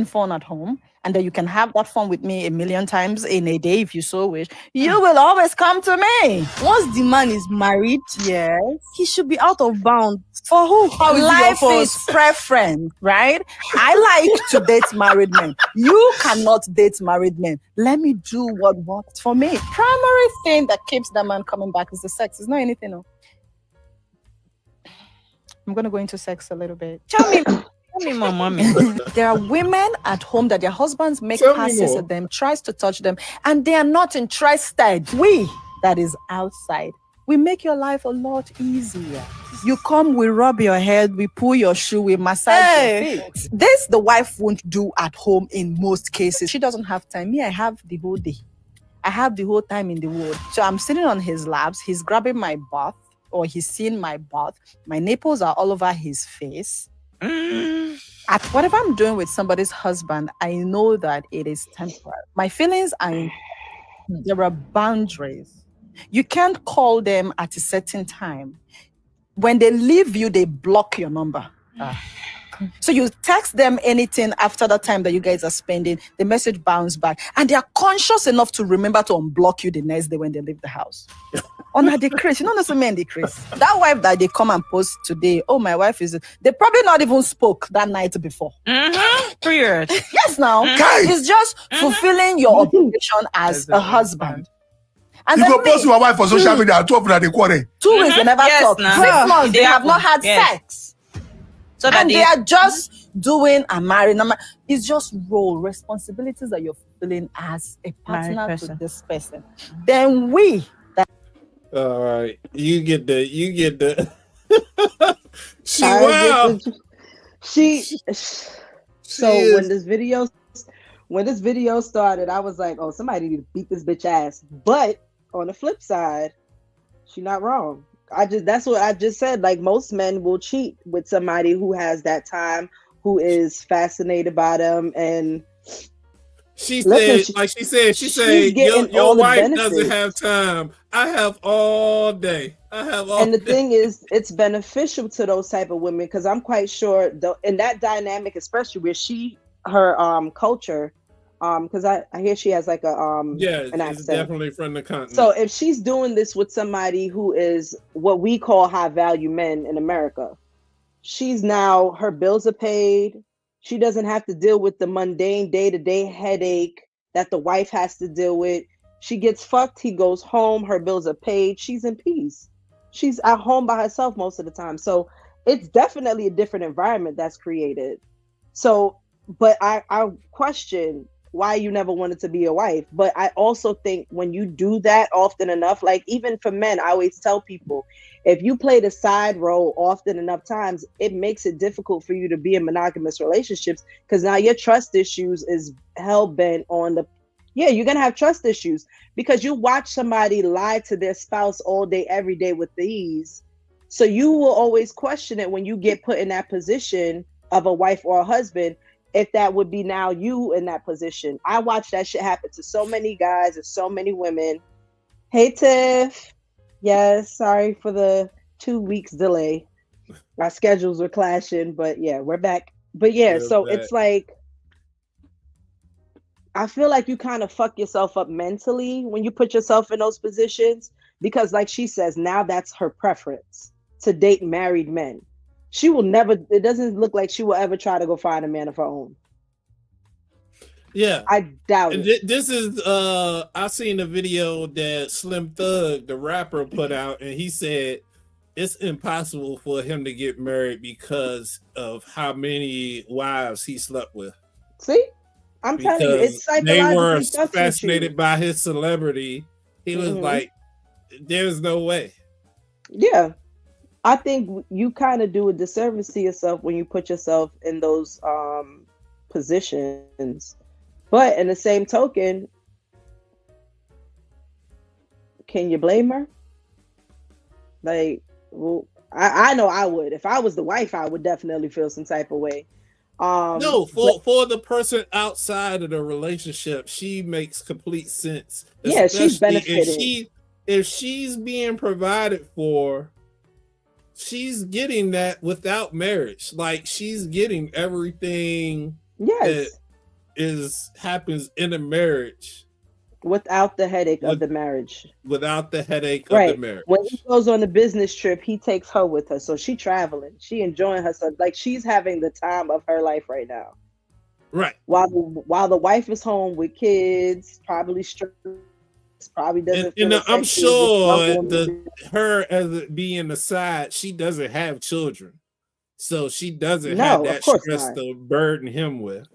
fun at home, and that you can have that fun with me 1,000,000 times in a day if you so wish. You will always come to me. Once the man is married, Yes. he should be out of bounds. For who? How is it Life your is preference, right? I like to date married men. You cannot date married men. Let me do what works for me. Primary thing that keeps that man coming back is the sex. It's not anything else. I'm going to go into sex a little bit. Tell me more, mommy. There are women at home that their husbands make Tell me passes more. at them, tries to touch them, and they are not interested. We, that is outside, we make your life a lot easier. You come, we rub your head, we pull your shoe, we massage your feet. This the wife won't do at home in most cases. She doesn't have time. Me, I have the whole day. I have the whole time in the world. So I'm sitting on his laps, he's grabbing my butt, or he's seeing my butt. My nipples are all over his face. At whatever I'm doing with somebody's husband, I know that it is temporary. My feelings there are boundaries. You can't call them at a certain time. When they leave you, they block your number. So you text them anything after the time that you guys are spending, the message bounce back. And they are conscious enough to remember to unblock you the next day when they leave the house. On a decrease, you don't know men decrease. That wife that they come and post today, oh, my wife is, they probably not even spoke that night before. Period. Yes, now. It's just fulfilling your obligation as a husband. And You then go post your wife for social media, 12 na the quarter. 2 weeks, they never Yes, talk. now. 6 months, they have not had Yes. sex. So that And they are just doing a marriage. It's just role, responsibilities that you're fulfilling as a Married partner to person. this person. Then we, All right, you get the she I wow. get the- she so is- when this video started, I was like, oh, somebody need to beat this bitch ass. But on the flip side, she's not wrong. That's what I just said. Like, most men will cheat with somebody who has that time, who is fascinated by them, and She Listen, said, she's your getting all the wife benefits. doesn't have time. I have all day. And the thing is, it's beneficial to those type of women, because I'm quite sure in that dynamic, especially where her culture, because I hear she has like an it's accent. definitely from the continent. So if she's doing this with somebody who is what we call high value men in America, her bills are paid. She doesn't have to deal with the mundane day-to-day headache that the wife has to deal with. She gets fucked, he goes home, her bills are paid, she's in peace. She's at home by herself most of the time. So it's definitely a different environment that's created. So, but I question why you never wanted to be a wife. But I also think when you do that often enough, like even for men, I always tell people, if you play the side role often enough times, it makes it difficult for you to be in monogamous relationships, because now your trust issues is hell-bent on you're gonna have trust issues because you watch somebody lie to their spouse all day, every day with ease. So you will always question it when you get put in that position of a wife or a husband. if that would be now you in that position. I watched that shit happen to so many guys and so many women. Hey Tiff. Yes, sorry for the 2 weeks delay. Our schedules were clashing, but yeah, we're back. But yeah, so it's like, I feel like you kind of fuck yourself up mentally when you put yourself in those positions, because like she says, now that's her preference to date married men. She will never, it doesn't look like she will ever try to go find a man of her own. Yeah, I doubt it. This is I seen a video that Slim Thug, the rapper, put out, and he said it's impossible for him to get married because of how many wives he slept with. See, I'm telling you, it's psychologically. They were fascinated by his celebrity. He was like, "There's no way." Yeah, I think you kind of do a disservice to yourself when you put yourself in those positions. But in the same token, can you blame her? Like, well, I know I would. If I was the wife, I would definitely feel some type of way. No, for the person outside of the relationship, she makes complete sense. Yeah, she's benefiting. If she's being provided for, she's getting that without marriage. Like, she's getting everything. Yes. Happens in a marriage without the headache of the marriage. Without the headache of the marriage. When he goes on a business trip, he takes her with her, so she traveling, she enjoying herself, like she's having the time of her life right now. Right. While the wife is home with kids, probably stressed, probably doesn't. And I'm sure her as being the side, she doesn't have children, so she doesn't have that stress to burden him with.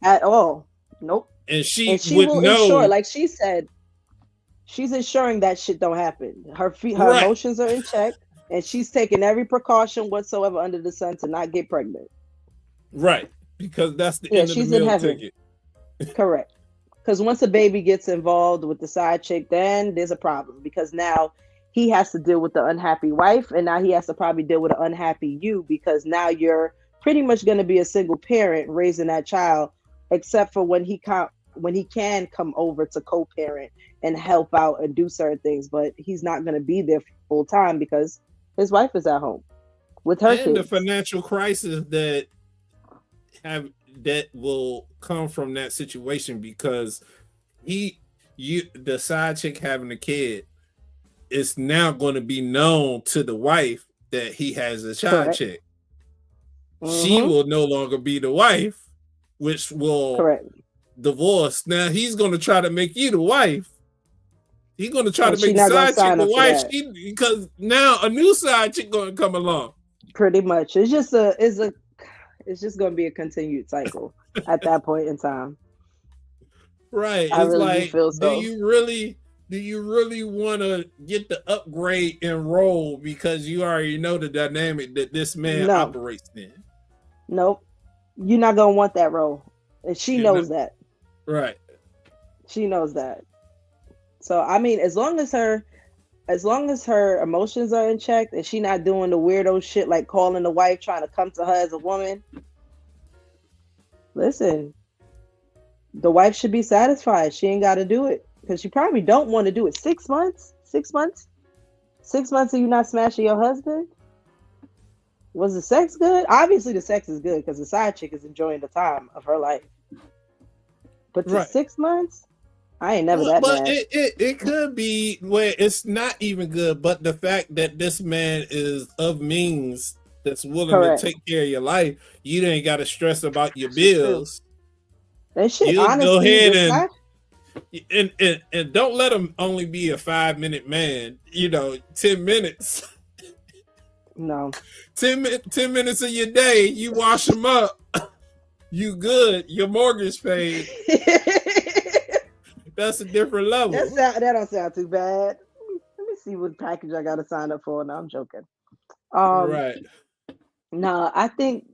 At all. Nope. And she will ensure, like she said, she's ensuring that shit don't happen. Her emotions are in check, and she's taking every precaution whatsoever under the sun to not get pregnant. Right. Because that's the end of the meal ticket. Correct. Because once a baby gets involved with the side chick, then there's a problem, because now he has to deal with the unhappy wife, and now he has to probably deal with an unhappy you, because now you're pretty much going to be a single parent raising that child, except for when he can come over to co-parent and help out and do certain things, but he's not going to be there full time because his wife is at home with her kids. The financial crisis that will come from that situation, because the side chick having a kid is now going to be known to the wife that he has a child chick. She will no longer be the wife, which will divorce. Now he's going to try to make you the wife. He's going to try to make the side chick the wife, because now a new side chick going to come along. Pretty much, it's just going to be a continued cycle at that point in time. Right. It's like, do you really want to get the upgrade and roll because you already know the dynamic that this man operates in? Nope. You're not going to want that role. And she knows that. Right. She knows that. So, I mean, as long as her emotions are in check and she not doing the weirdo shit like calling the wife, trying to come to her as a woman, listen, the wife should be satisfied. She ain't got to do it, because she probably don't want to do it. 6 months? 6 months? 6 months of you not smashing your husband? Was the sex good? Obviously, the sex is good because the side chick is enjoying the time of her life. But 6 months? I ain't never that bad. It could be where it's not even good, but the fact that this man is of means that's willing to take care of your life, you ain't got to stress about your bills. That shit, you honestly, go ahead and don't let him only be a 5-minute man. 10 minutes. No. 10 minutes of your day, you wash them up. You good. Your mortgage paid. That's a different level. That don't sound too bad. Let me see what package I got to sign up for. No, I'm joking. Right. No, I think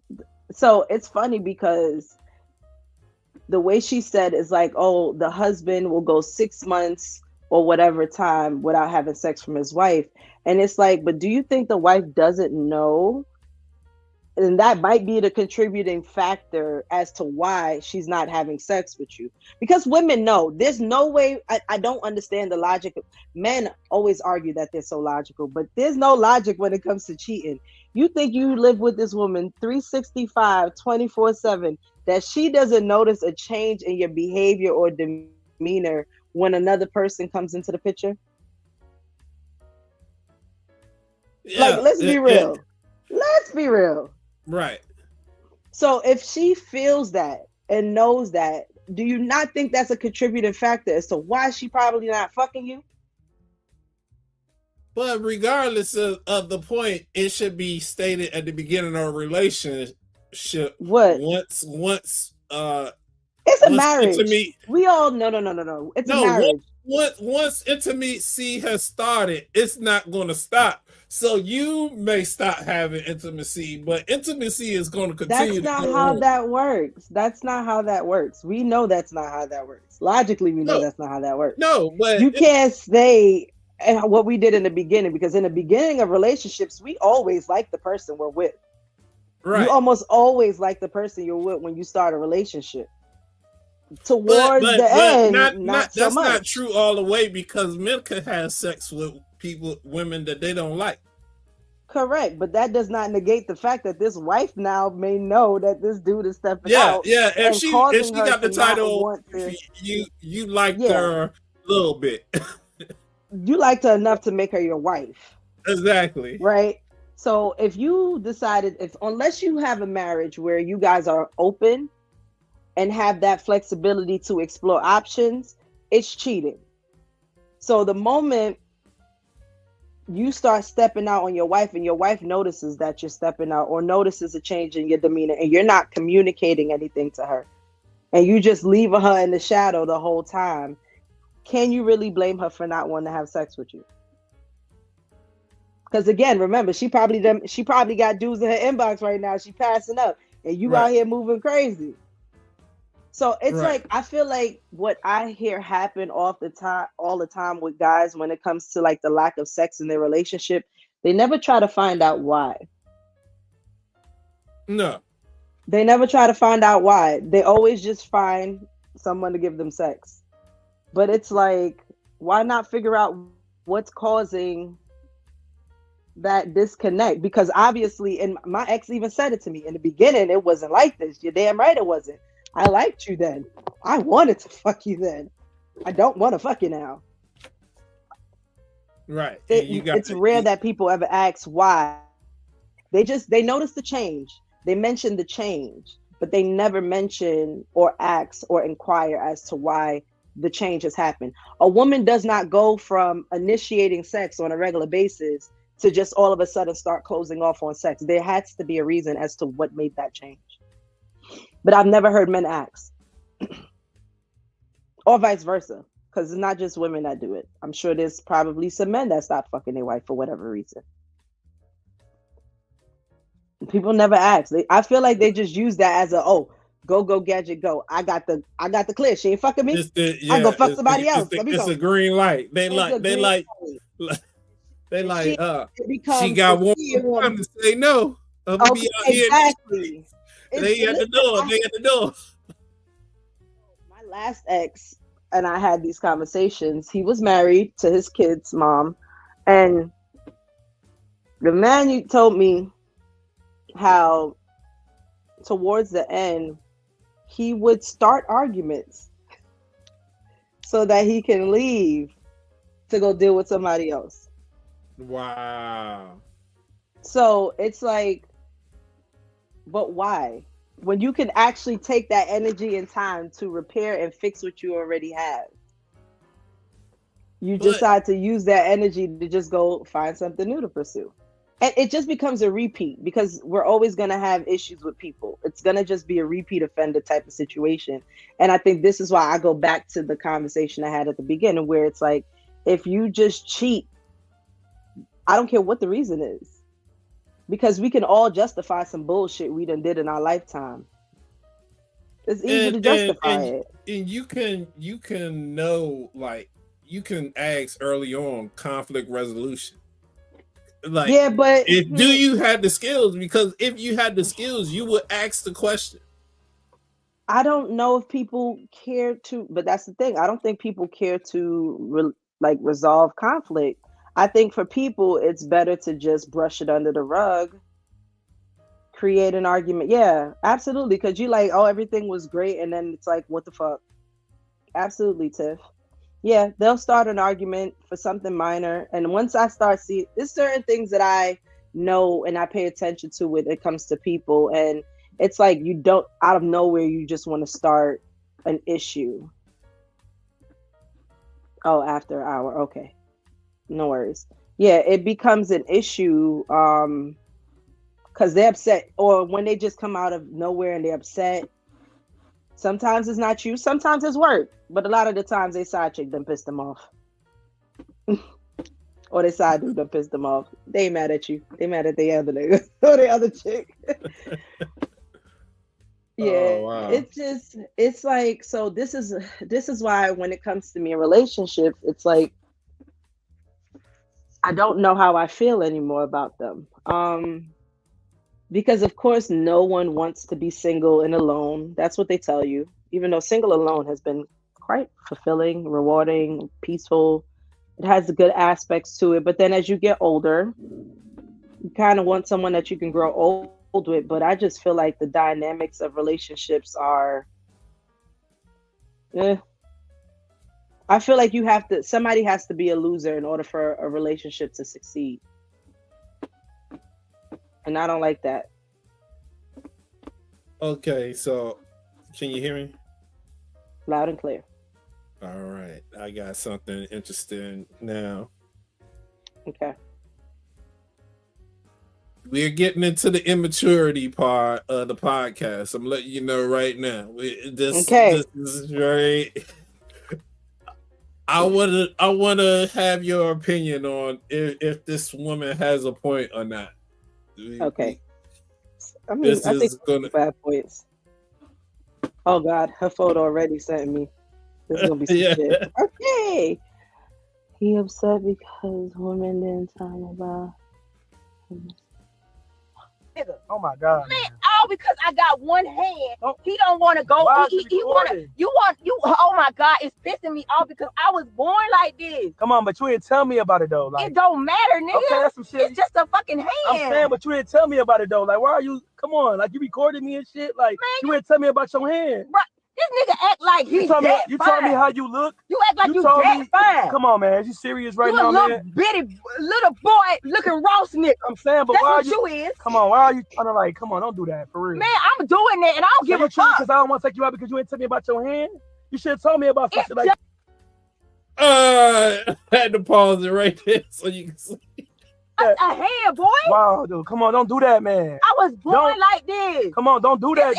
so. It's funny because the way she said is like, oh, the husband will go 6 months or whatever time without having sex from his wife. And it's like, but do you think the wife doesn't know And that might be the contributing factor as to why she's not having sex with you. Because women know there's no way. I don't understand the logic. Men always argue that they're so logical, but there's no logic when it comes to cheating. You think you live with this woman 365, 24/7, that she doesn't notice a change in your behavior or demeanor when another person comes into the picture? Yeah, Like, let's be real. Let's be real. Right. So if she feels that and knows that, do you not think that's a contributing factor as to why she probably not fucking you? But regardless of the point, it should be stated at the beginning of a relationship. What? Once It's a once marriage. We all no. It's a marriage. Once intimacy has started, it's not going to stop. So you may stop having intimacy, but intimacy is going to continue. That's not how that works. That's not how that works. We know that's not how that works. Logically, we know that's not how that works. No, but you can't say what we did in the beginning, because in the beginning of relationships, we always like the person we're with. Right. You almost always like the person you're with when you start a relationship. Towards the end, not so that's much. not true all the way, because men can have sex with women that they don't like. Correct, but that does not negate the fact that this wife now may know that this dude is stepping out. Yeah. If she got the title, you liked her a little bit. You liked her enough to make her your wife. Exactly. Right. So if you decided, unless you have a marriage where you guys are open and have that flexibility to explore options, it's cheating. So the moment you start stepping out on your wife and your wife notices that you're stepping out or notices a change in your demeanor and you're not communicating anything to her and you just leave her in the shadow the whole time, can you really blame her for not wanting to have sex with you? Because again, remember, she probably got dudes in her inbox right now. She passing up and you out here moving crazy. So it's like, I feel like what I hear happen all the time with guys when it comes to like the lack of sex in their relationship, they never try to find out why. No. They never try to find out why. They always just find someone to give them sex. But it's like, why not figure out what's causing that disconnect? Because obviously, and my ex even said it to me in the beginning, it wasn't like this. You're damn right it wasn't. I liked you then. I wanted to fuck you then. I don't want to fuck you now. Right. It's rare that people ever ask why. They notice the change. They mention the change, but they never mention or ask or inquire as to why the change has happened. A woman does not go from initiating sex on a regular basis to just all of a sudden start closing off on sex. There has to be a reason as to what made that change. But I've never heard men ask. Or vice versa. Because it's not just women that do it. I'm sure there's probably some men that stop fucking their wife for whatever reason. People never ask. I feel like they just use that as go gadget go. I got the clear. She ain't fucking me. I go fuck somebody else. It's a green light. She got one time to say no. Exactly. They at the door. My last ex and I had these conversations. He was married to his kid's mom, and the man told me how towards the end he would start arguments so that he can leave to go deal with somebody else. Wow. So it's like, but why? When you can actually take that energy and time to repair and fix what you already have, you decide to use that energy to just go find something new to pursue. And it just becomes a repeat, because we're always going to have issues with people. It's going to just be a repeat offender type of situation. And I think this is why I go back to the conversation I had at the beginning, where it's like, if you just cheat, I don't care what the reason is. Because we can all justify some bullshit we done did in our lifetime. It's easy to justify it. And you can know, like, you can ask early on conflict resolution. Like, yeah, but do you have the skills? Because if you had the skills, you would ask the question. I don't know if people care to, but that's the thing. I don't think people care to resolve conflict. I think for people, it's better to just brush it under the rug, create an argument. Yeah, absolutely. Because you like, oh, everything was great, and then it's like, what the fuck? Absolutely, Tiff. Yeah, they'll start an argument for something minor, and once I start seeing, there's certain things that I know and I pay attention to when it comes to people, and it's like you don't, out of nowhere, you just want to start an issue. Oh, after hour, okay, no worries. Yeah, it becomes an issue because they're upset, or when they just come out of nowhere and they're upset. Sometimes it's not you, sometimes it's work, but a lot of the times they side chick done pissed them off. Or they side dude done pissed them off. They ain't mad at you. They mad at the other nigga or the other chick. Yeah, Oh, wow. it's like, so this is why when it comes to me in relationships, it's like I don't know how I feel anymore about them. Because of course no one wants to be single and alone. That's what they tell you. Even though single alone has been quite fulfilling, rewarding, peaceful. It has good aspects to it. But then as you get older, you kind of want someone that you can grow old with. But I just feel like the dynamics of relationships are I feel like somebody has to be a loser in order for a relationship to succeed. And I don't like that. Okay, so can you hear me? Loud and clear. All right, I got something interesting now. Okay. We're getting into the immaturity part of the podcast. I'm letting you know right now. This is very. I wanna have your opinion on if this woman has a point or not. Okay. I mean, I think 5 points. Oh God, her photo already sent me. This is gonna be some shit. Okay. He upset because women didn't tell him about. Oh my God. Man, all because I got one hand. He don't want to go. He want to. You. Oh my God, it's pissing me off because I was born like this. Come on, but you didn't tell me about it though. Like, it don't matter, nigga. Okay, that's some shit. It's just a fucking hand. I'm saying, but you didn't tell me about it though. Like, why are you? Come on, like you recorded me and shit. Like, man, you didn't tell me about your hand. Bro, this nigga act like he's that You told me how you look. You act like you that fine. Come on, man. Is you serious right now, man? Man? Bitty little boy looking Ross nigga. I'm saying, but that's why what you is. Come on, why are you trying to like? Come on, don't do that for real. Man, I'm doing that, and I don't give a fuck. Because I don't want to take you out because you didn't tell me about your hand. You should have told me about something like. I had to pause it right there so you can see. A hand, boy. Wow, dude, come on, don't do that, man. I was born like this. Come on, don't do that.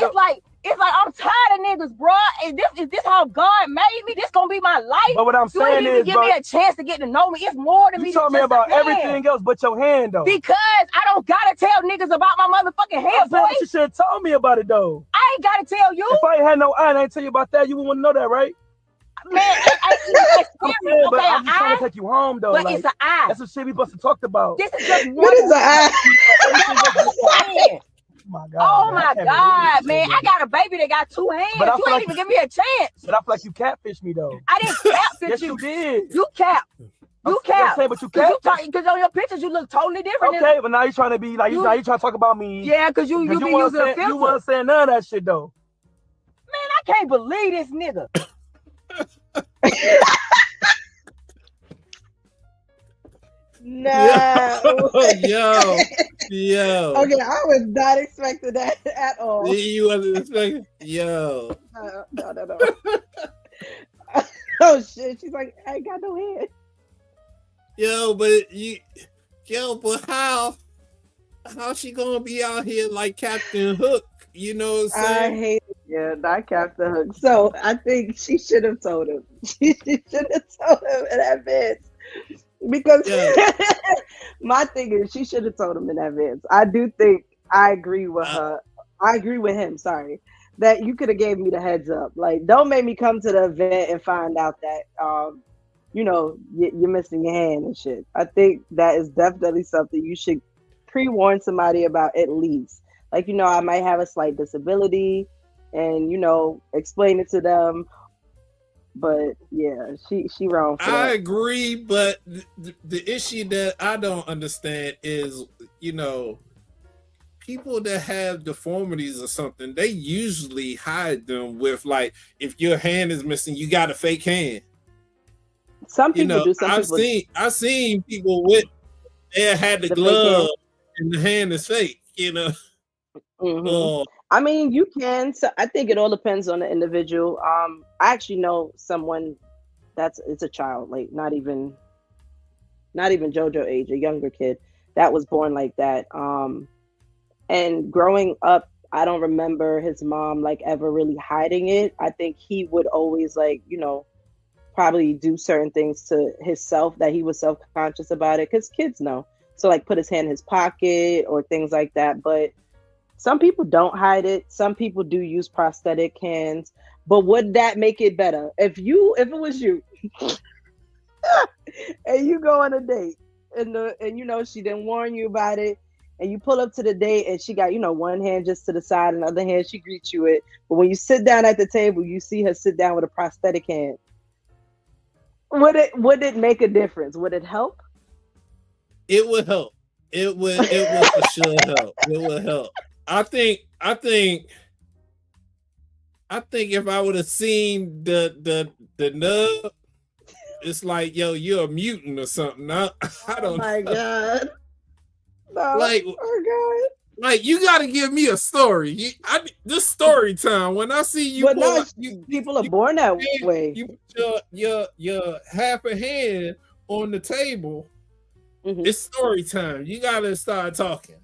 It's like I'm tired of niggas, bro. And is this how God made me? This gonna be my life. But what I'm saying is, give me a chance to get to know me. It's more than me. You told me about everything else but your hand, though. Because I don't gotta tell niggas about my motherfucking hand, boy. You should have told me about it, though. I ain't gotta tell you. If I ain't had no eye and I ain't tell you about that, you wouldn't want to know that, right? Man, but I'm just trying to take you home, though. But like, it's an eye. That's what shit we supposed to talk about. This is just what is an eye? My God, oh my God, man! I got a baby that got 2 hands. But you ain't even give me a chance. But I feel like you catfished me though. I didn't catfish yes, you. You did. You cap. You cap. But you cap. Because on your pictures you look totally different. Okay, but now you're trying to be like you trying to talk about me. Yeah, because you be using a filter. You wasn't saying none of that shit though. Man, I can't believe this nigga. No. Yo. Okay, I was not expecting that at all. You wasn't expecting? Yo. No. Oh shit! She's like, I ain't got no head. But how she gonna be out here like Captain Hook? You know what I'm saying? I hate it. Yeah, not Captain Hook. So I think she should have told him. She should have told him in advance. Because my thing is, she should have told him in advance. I do think I agree with her. I agree with him. Sorry, that you could have gave me the heads up. Like, don't make me come to the event and find out that you're missing your hand and shit. I think that is definitely something you should pre-warn somebody about at least. Like, I might have a slight disability and, explain it to them. But yeah, she wrong for that. I agree, but the issue that I don't understand is, people that have deformities or something, they usually hide them with, like, if your hand is missing, you got a fake hand. Some people do. I've seen people with they had the glove and the hand is fake. Mm-hmm. I mean, you can. So I think it all depends on the individual. I actually know someone it's a child, like not even JoJo age, a younger kid that was born like that. And growing up, I don't remember his mom like ever really hiding it. I think he would always like, probably do certain things to himself that he was self-conscious about it, because kids know. So like put his hand in his pocket or things like that. But some people don't hide it. Some people do use prosthetic hands. But would that make it better? If it was you and you go on a date and she didn't warn you about it, and you pull up to the date and she got, one hand just to the side and the other hand she greets you with. But when you sit down at the table, you see her sit down with a prosthetic hand. Would it make a difference? Would it help? It would help. It would for sure help. It would help. I think if I would have seen the nub, it's like, yo, you're a mutant or something. I don't know. Oh my God. No, like, oh God. Like, you got to give me a story. This story time. When I see you, but people are born that way. You put your half a hand on the table. Mm-hmm. It's story time. You got to start talking.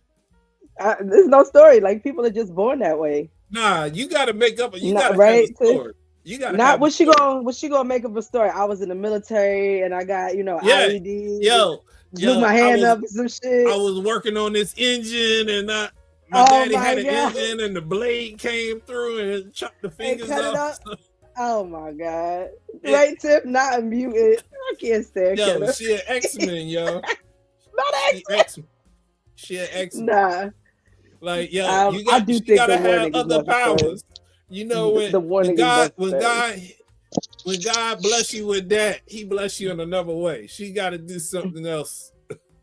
There's no story. Like, people are just born that way. Nah, you got to make up. You got to right? have a story. You got not what she gonna make up a story. I was in the military and I got IED. Blew my hand up and some shit. I was working on this engine and my daddy had an engine and the blade came through and chopped the fingers off. Oh my God. Right, Tip, not a mutant. I can't stand her. Yo, she an X-Men, yo. Not X-Men. She an X-Men. Nah. Like, yo, you gotta have other powers. When God bless you with that, he bless you in another way. She got to do something else.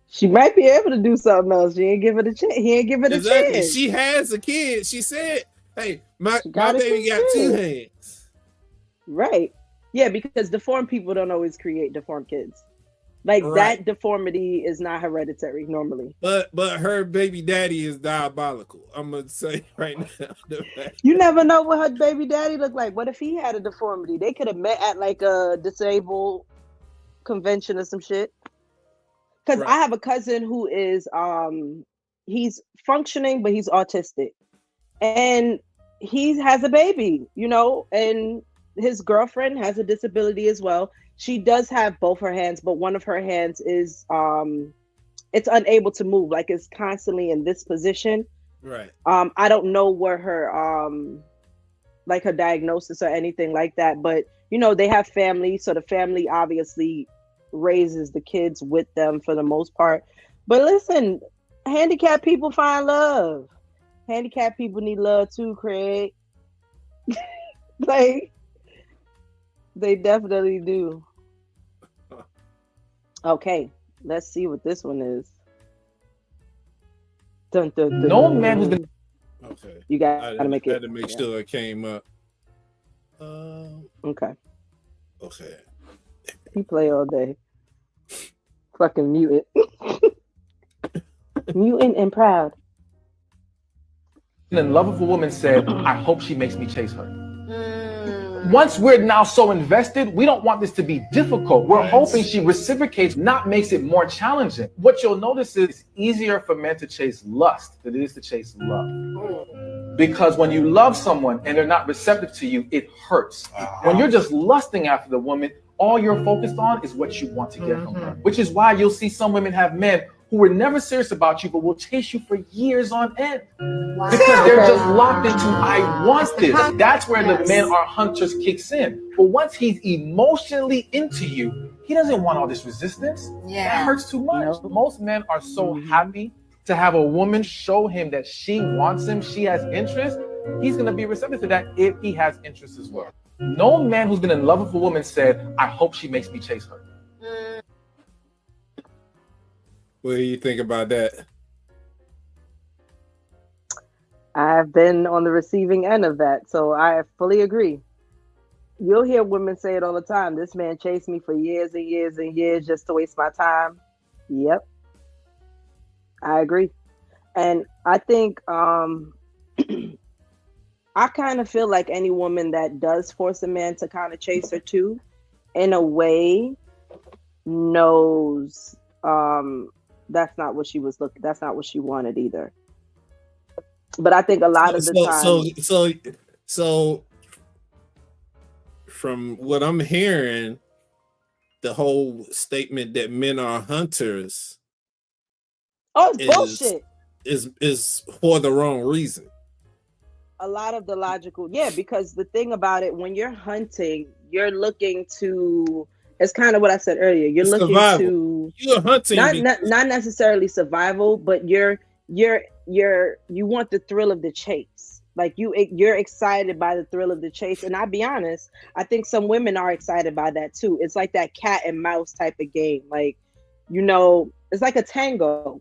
She might be able to do something else. She ain't give it a chance. He ain't give it a chance. She has a kid. She said, "Hey, my baby got two hands." Right. Yeah, because deformed people don't always create deformed kids. Like that deformity is not hereditary normally. But her baby daddy is diabolical. I'm gonna say right now. You never know what her baby daddy looked like. What if he had a deformity? They could have met at like a disabled convention or some shit. Because I have a cousin who is he's functioning, but he's autistic. And he has a baby, and his girlfriend has a disability as well. She does have both her hands, but one of her hands is it's unable to move, like it's constantly in this position. Right. I don't know where her like her diagnosis or anything like that, but they have family, so the family obviously raises the kids with them for the most part. But listen, handicapped people find love. Handicapped people need love too, Craig. Like, they definitely do. Okay, let's see what this one is. Dun, dun, dun. No man who's been. Okay. You gotta make it. I had to make sure it came up. Okay. Okay. He play all day. Fucking mutant. Mutant and proud. In love with a woman said, I hope she makes me chase her. Once we're now so invested, we don't want this to be difficult. We're hoping she reciprocates, not makes it more challenging. What you'll notice is it's easier for men to chase lust than it is to chase love. Because when you love someone and they're not receptive to you, it hurts. When you're just lusting after the woman, all you're focused on is what you want to get from her. Which is why you'll see some women have men who were never serious about you, but will chase you for years on end. Because they're just locked into, I want this. That's where the men are hunters kicks in. But once he's emotionally into you, He doesn't want all this resistance. That hurts too much. Nope. Most men are so happy to have a woman show him that she wants him, she has interest. He's gonna be receptive to that if he has interest as well. No man who's been in love with a woman said, I hope she makes me chase her. What do you think about that? I've been on the receiving end of that, so I fully agree. You'll hear women say it all the time. This man chased me for years and years and years just to waste my time. Yep. I agree. And I think I kind of feel like any woman that does force a man to kind of chase her too, in a way, knows that's not what she was looking, that's not what she wanted either. But I think a lot of the time. So from what I'm hearing, the whole statement that men are hunters. Oh, it's bullshit. Is for the wrong reason. A lot of the logical, because the thing about it, when you're hunting, you're looking to. It's kind of what I said earlier. You're looking to. You're hunting, not necessarily survival, but you want the thrill of the chase. Like you're excited by the thrill of the chase, and I'll be honest, I think some women are excited by that too. It's like that cat and mouse type of game. Like, it's like a tango.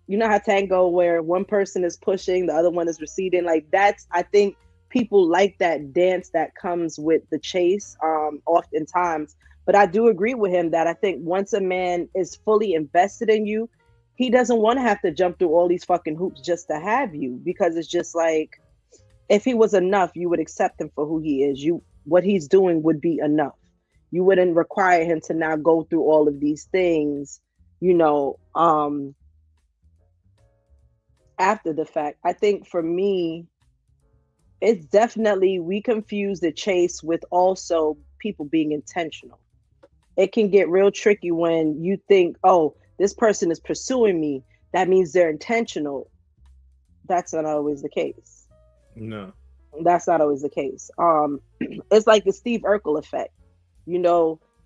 You know how tango, where one person is pushing, the other one is receding. Like I think people like that dance that comes with the chase, oftentimes. But I do agree with him that I think once a man is fully invested in you, he doesn't want to have to jump through all these fucking hoops just to have you, because it's just like, if he was enough, you would accept him for who he is. What he's doing would be enough. You wouldn't require him to now go through all of these things, after the fact. I think for me, it's definitely, we confuse the chase with also people being intentional. It can get real tricky when you think, oh, this person is pursuing me, that means they're intentional. That's not always the case. No. That's not always the case. It's like the Steve Urkel effect.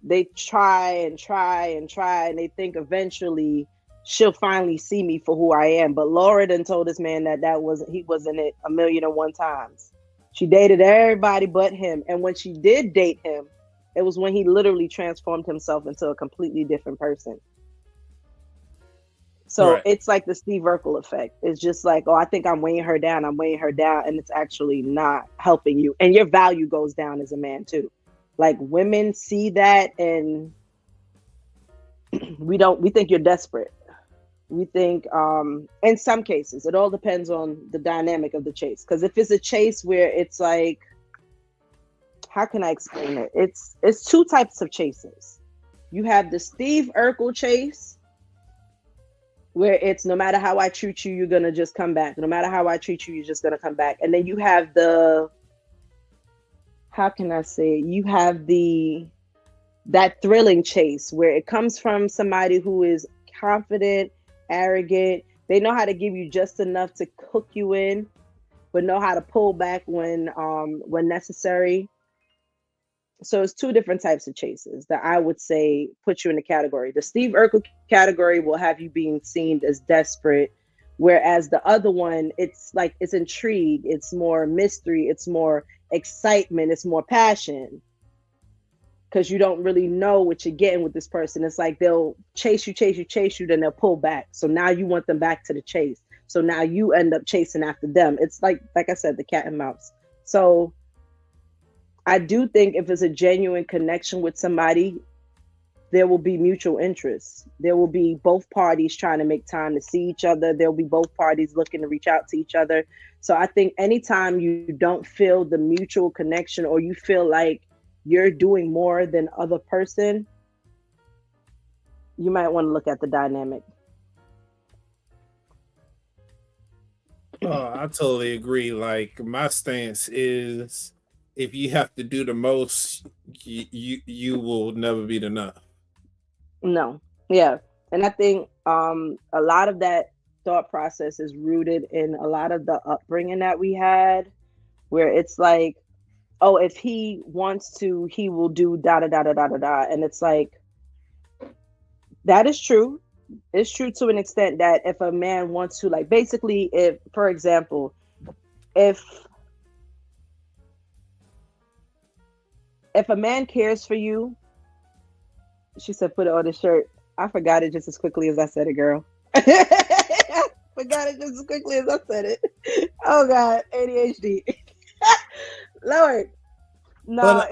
They try and try and try, and they think eventually she'll finally see me for who I am. But Laura done told this man he wasn't it 1,000,001 times. She dated everybody but him. And when she did date him, it was when he literally transformed himself into a completely different person. So Right. It's like the Steve Urkel effect. It's just like, oh, I think I'm weighing her down. And it's actually not helping you. And your value goes down as a man too. Like, women see that, and we think you're desperate. We think, in some cases, it all depends on the dynamic of the chase. Because if it's a chase where it's like, how can I explain it? It's two types of chases. You have the Steve Urkel chase, where it's no matter how I treat you, you're gonna just come back. No matter how I treat you, you're just gonna come back. And then you have how can I say it? You have that thrilling chase where it comes from somebody who is confident, arrogant. They know how to give you just enough to hook you in, but know how to pull back when necessary. So it's two different types of chases that I would say put you in the category. The Steve Urkel category will have you being seen as desperate, whereas the other one, it's like, it's intrigue, it's more mystery, it's more excitement, it's more passion, because you don't really know what you're getting with this person. It's like they'll chase you, then they'll pull back. So now you want them back to the chase. So now you end up chasing after them. It's like I said, the cat and mouse. So I do think if it's a genuine connection with somebody, there will be mutual interest. There will be both parties trying to make time to see each other. There'll be both parties looking to reach out to each other. So I think anytime you don't feel the mutual connection, or you feel like you're doing more than other person, you might want to look at the dynamic. Oh, I totally agree. Like, my stance is, if you have to do the most, you will never be enough. No. Yeah. And I think a lot of that thought process is rooted in a lot of the upbringing that we had, where it's like, oh, if he wants to, he will do da da da da da da da. And it's like, That is true. It's true to an extent that if a man wants to, like, basically, if, for example, if a man cares for you, she said, put it on the shirt. I forgot it just as quickly as I said it, girl. Forgot it just as quickly as I said it. Oh God, ADHD. Lord. No,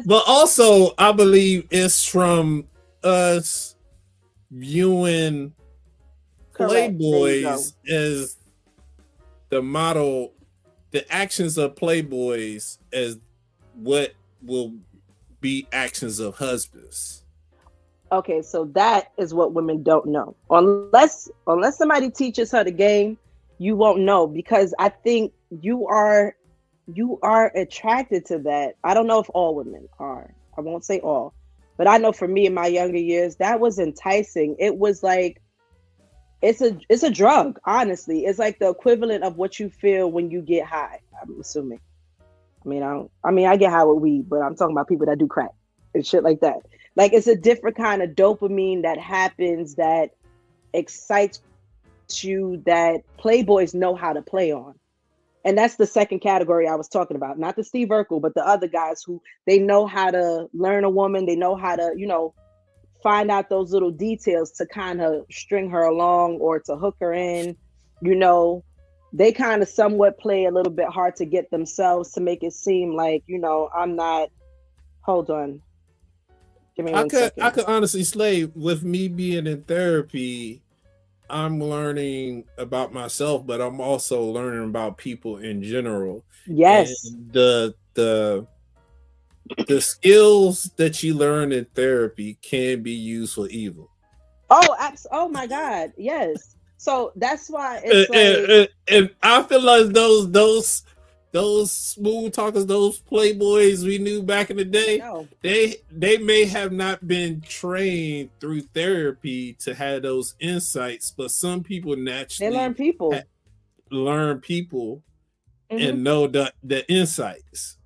but also I believe it's from us viewing Correct. Playboys as the model, the actions of Playboys as what will be actions of husbands. Okay, so that is what women don't know. Unless somebody teaches her the game, you won't know, because I think you are attracted to that. I don't know if all women are. I won't say all, but I know for me in my younger years, that was enticing. It was like it's a drug, honestly. It's like the equivalent of what you feel when you get high, I'm assuming. I get high with weed, but I'm talking about people that do crack and shit like that. Like, it's a different kind of dopamine that happens that excites you, that Playboys know how to play on. And that's the second category I was talking about. Not the Steve Urkel, but the other guys who they know how to learn a woman. They know how to, find out those little details to kind of string her along or to hook her in. They kind of somewhat play a little bit hard to get themselves to make it seem like, I'm not, hold on. Give me one second. I could honestly say, with me being in therapy, I'm learning about myself, but I'm also learning about people in general. Yes. And the skills that you learn in therapy can be used for evil. Oh my God. Yes. So that's why it's and I feel like those smooth talkers, those Playboys we knew back in the day, they may have not been trained through therapy to have those insights, but some people naturally learn people, and know the insights.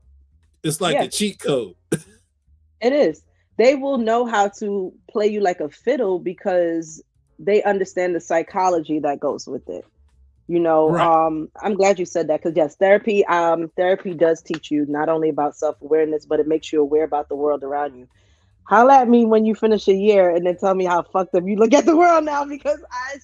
It's like a cheat code. It is. They will know how to play you like a fiddle because they understand the psychology that goes with it. Right. I'm glad you said that, because yes, therapy does teach you not only about self-awareness, but it makes you aware about the world around you. Holla at me when you finish a year and then tell me how fucked up you look at the world now, because I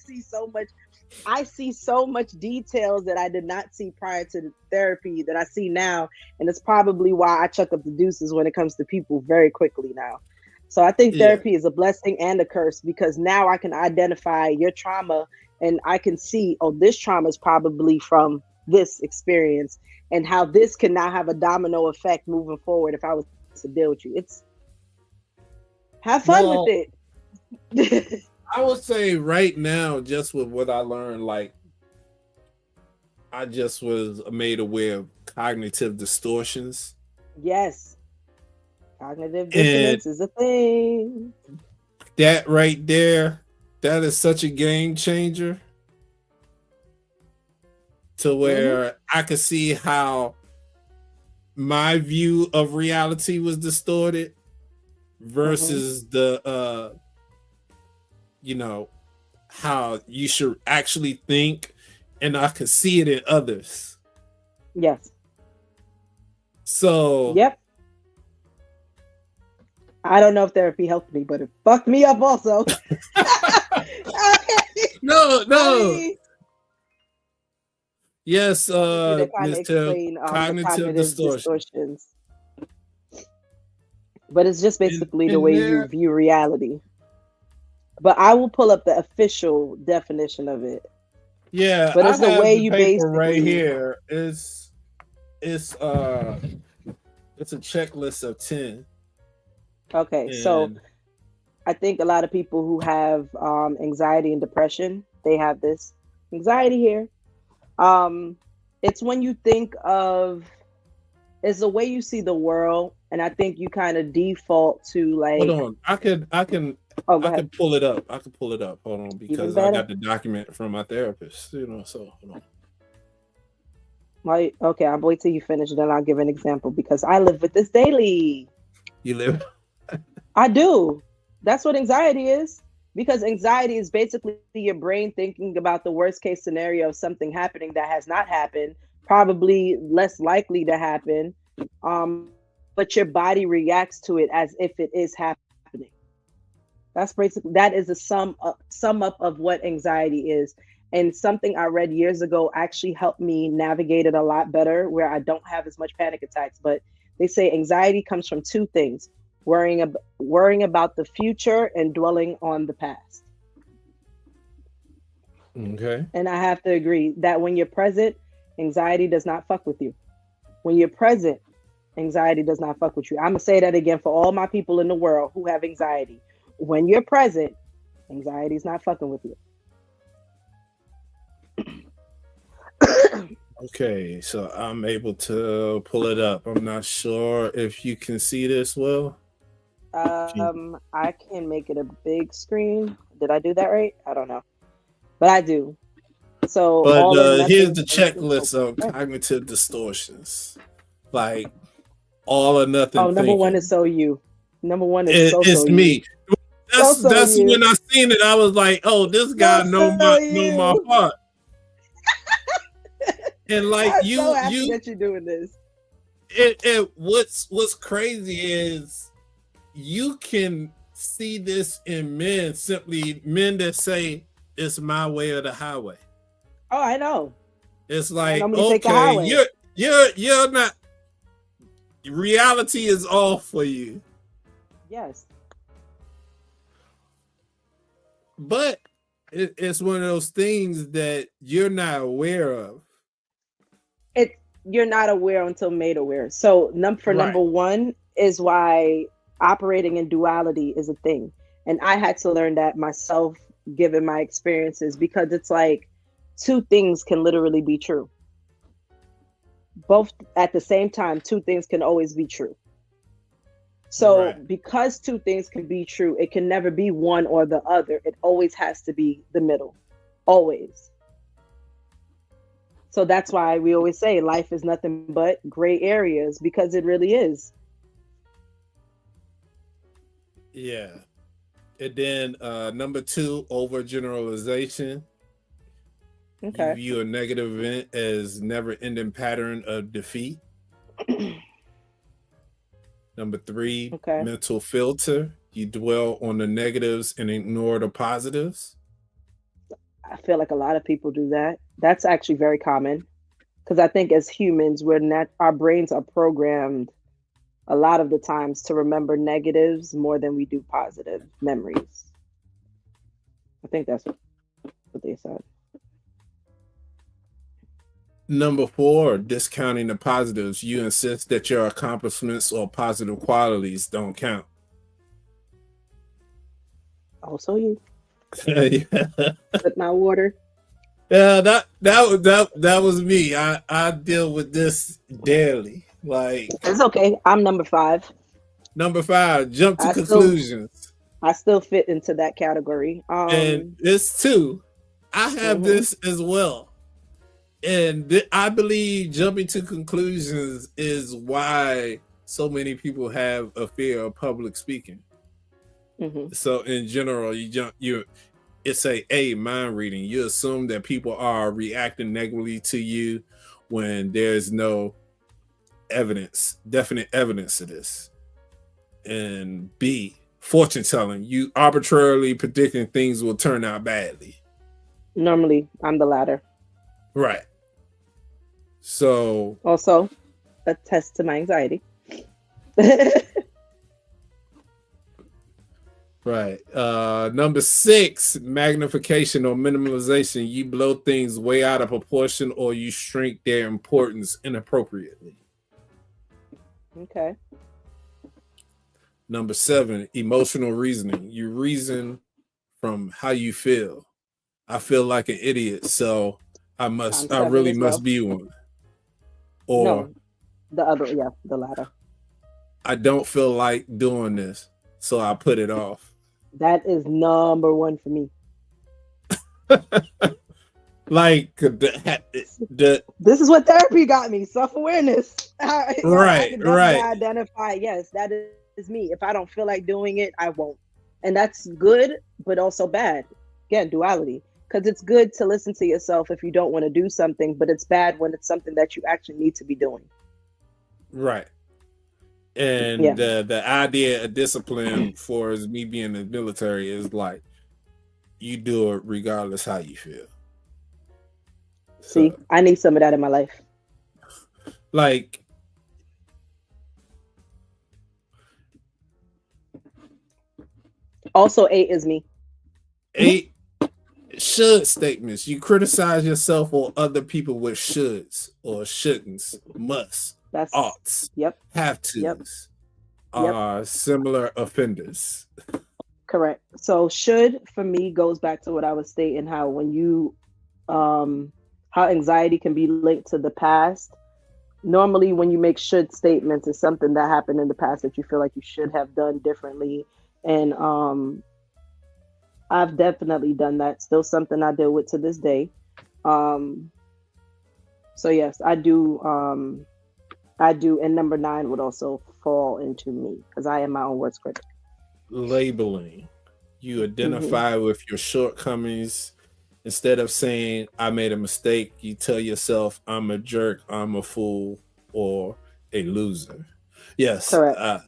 see so much details that I did not see prior to the therapy that I see now. And it's probably why I chuck up the deuces when it comes to people very quickly now. So I think therapy is a blessing and a curse, because now I can identify your trauma and I can see, this trauma is probably from this experience, and how this can now have a domino effect moving forward if I was to deal with you. It's have fun with it. I would say right now, just with what I learned, like I just was made aware of cognitive distortions. Yes. Cognitive dissonance is a thing. That right there, that is such a game changer, to where I could see how my view of reality was distorted versus the how you should actually think, and I could see it in others. Yes. So yep. I don't know if therapy helped me, but it fucked me up also. No. Yes, cognitive distortions. But it's just basically the way you view reality. But I will pull up the official definition of it. Yeah, but it's the way you basically right here. It's a checklist of 10. Okay, so I think a lot of people who have anxiety and depression, they have this anxiety here. It's when you think of, it's the way you see the world, and I think you kind of default to like. Hold on, I can pull it up. I can pull it up. Hold on, because I got the document from my therapist. So hold on. Okay, I'll wait till you finish, then I'll give an example, because I live with this daily. You live? I do. That's what anxiety is. Because anxiety is basically your brain thinking about the worst case scenario of something happening that has not happened, probably less likely to happen, but your body reacts to it as if it is happening. That is a sum up of what anxiety is. And something I read years ago actually helped me navigate it a lot better, where I don't have as much panic attacks. But they say anxiety comes from two things: worrying about the future and dwelling on the past. Okay. And I have to agree that when you're present, anxiety does not fuck with you. When you're present, anxiety does not fuck with you. I'm gonna say that again for all my people in the world who have anxiety. When you're present, anxiety is not fucking with you. Okay, so I'm able to pull it up. I'm not sure if you can see this well. I can make it a big screen. Did I do that right? I don't know, but I do. So, but here's the checklist of cognitive distortions, like all or nothing. Oh, number one is so you. Number one is it's so me. You. That's when I seen it. I was like, oh, this guy know my heart. And like I'm so happy that you're doing this. What's crazy is you can see this in men that say it's my way or the highway. Oh, I know. It's like, okay, you're not. Reality is off for you. Yes. But it's one of those things that you're not aware of. You're not aware until made aware. So number one is why operating in duality is a thing. And I had to learn that myself, given my experiences, because it's like two things can literally be true. Both at the same time, two things can always be true. So because two things can be true, it can never be one or the other. It always has to be the middle. Always. So that's why we always say life is nothing but gray areas, because it really is. Yeah. And then number two, overgeneralization. Okay. You view a negative event as never-ending pattern of defeat. Number three, mental filter. You dwell on the negatives and ignore the positives. I feel like a lot of people do that. That's actually very common, because I think as humans, our brains are programmed a lot of the times to remember negatives more than we do positive memories. I think that's what they said. Number four, discounting the positives. You insist that your accomplishments or positive qualities don't count. Also you. Yeah. With my water. Yeah, that was me. I deal with this daily. Like, it's okay. I'm number five. Number five, jump to conclusions. I still fit into that category. And it's two. I have this as well. And I believe jumping to conclusions is why so many people have a fear of public speaking. So in general, it's a mind reading. You assume that people are reacting negatively to you when there's no definite evidence of this. And B, fortune telling. You arbitrarily predicting things will turn out badly. Normally, I'm the latter. Right. So also attest to my anxiety. Right. Number six, magnification or minimalization. You blow things way out of proportion, or you shrink their importance inappropriately. Okay. Number seven, emotional reasoning. You reason from how you feel. I feel like an idiot, so I really must be one. Or no, the latter. I don't feel like doing this, so I put it off. That is number one for me. Like this is what therapy got me: self-awareness. Right. Identify. Yes, that is me. If I don't feel like doing it, I won't. And that's good, but also bad. Again, duality. Because it's good to listen to yourself if you don't want to do something, but it's bad when it's something that you actually need to be doing. Right. And the idea of discipline for as me being in the military is like you do it regardless how you feel. See, I need some of that in my life. Like, also 8 is me. 8 should statements. You criticize yourself or other people with shoulds or shouldn'ts, musts, oughts, have tos, are similar offenders. Correct. So should for me goes back to what I was stating, how when you how anxiety can be linked to the past. Normally when you make should statements, it's something that happened in the past that you feel like you should have done differently. And I've definitely done that. Still something I deal with to this day. So yes, I do. And number 9 would also fall into me because I am my own worst critic. Labeling. You identify with your shortcomings. Instead of saying I made a mistake, you tell yourself I'm a jerk, I'm a fool, or a loser. Yes. And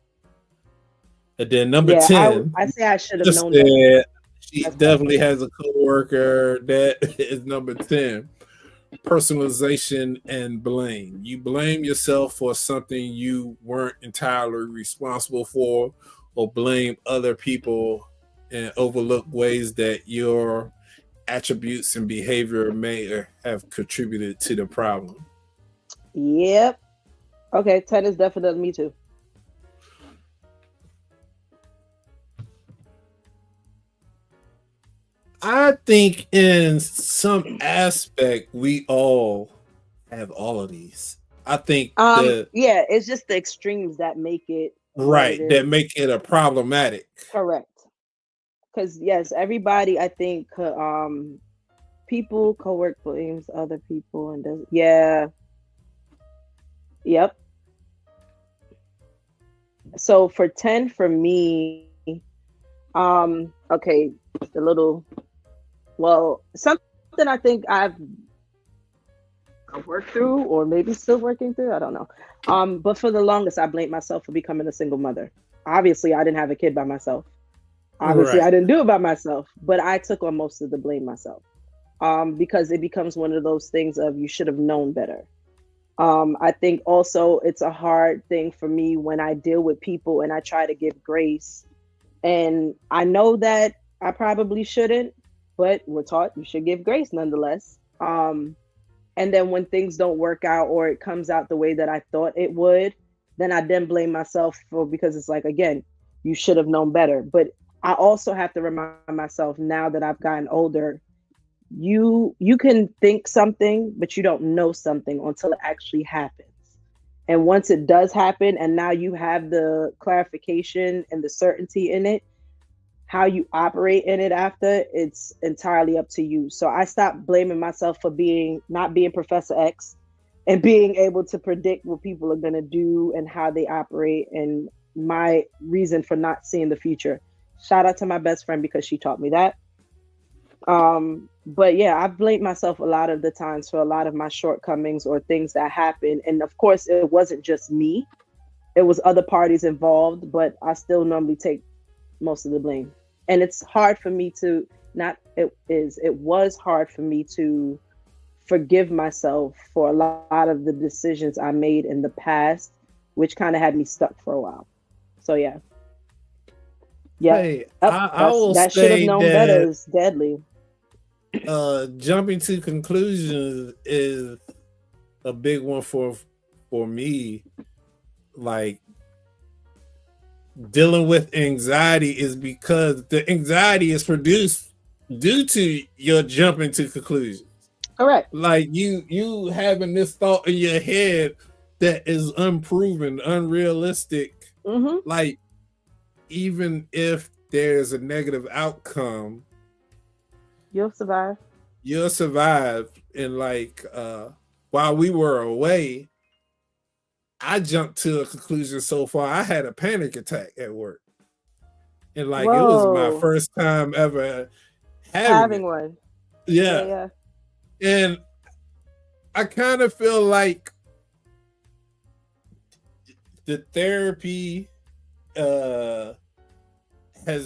then number 10. I say I should have known that. She definitely has a coworker that is number 10. Personalization and blame. You blame yourself for something you weren't entirely responsible for, or blame other people and overlook ways that your attributes and behavior may have contributed to the problem. Yep. Okay, 10 is definitely me too. I think in some aspect we all have all of these. I think it's just the extremes that make it that make it a problematic. Correct. Because yes, everybody, I think people co-work blames other people and does Yep. So for 10 for me, okay, the little something I think I've worked through or maybe still working through, I don't know. But for the longest I blamed myself for becoming a single mother. Obviously I didn't have a kid by myself. Obviously I didn't do it by myself, but I took on most of the blame myself. Because it becomes one of those things of you should have known better. I think also it's a hard thing for me when I deal with people and I try to give grace. And I know that I probably shouldn't, but we're taught you should give grace nonetheless. And then when things don't work out or it comes out the way that I thought it would, then I then blame myself because it's like, again, you should have known better. But I also have to remind myself now that I've gotten older, you can think something, but you don't know something until it actually happens. And once it does happen, and now you have the clarification and the certainty in it, how you operate in it after, it's entirely up to you. So I stopped blaming myself for not being Professor X and being able to predict what people are going to do and how they operate and my reason for not seeing the future. Shout out to my best friend because she taught me that. But yeah, I blamed myself a lot of the times for a lot of my shortcomings or things that happened. And of course, it wasn't just me. It was other parties involved, but I still normally take most of the blame. And it's hard for me to it was hard for me to forgive myself for a lot of the decisions I made in the past, which kind of had me stuck for a while. So yeah. Yeah. Hey, I will that say should have known better is deadly. Jumping to conclusions is a big one for me. Like dealing with anxiety is because the anxiety is produced due to your jumping to conclusions. Correct. Like you having this thought in your head that is unproven, unrealistic. Mm-hmm. Like even if there's a negative outcome, you'll survive. You'll survive. And like while we were away, I jumped to a conclusion so far. I had a panic attack at work. and like it was my Whoa. first time ever Having it. one. Yeah. And I kind of feel like the therapy has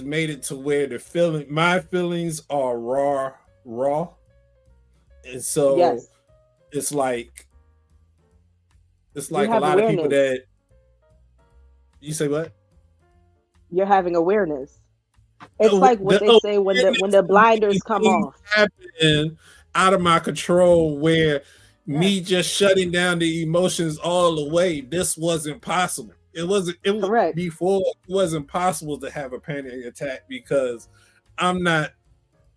made it to where my feelings are raw. And so it's like a lot of people that you say what? You're having awareness. It's like what they say when the blinders come off. Happening out of my control where me just shutting down the emotions all the way, this wasn't possible. It was before it wasn't possible to have a panic attack because I'm not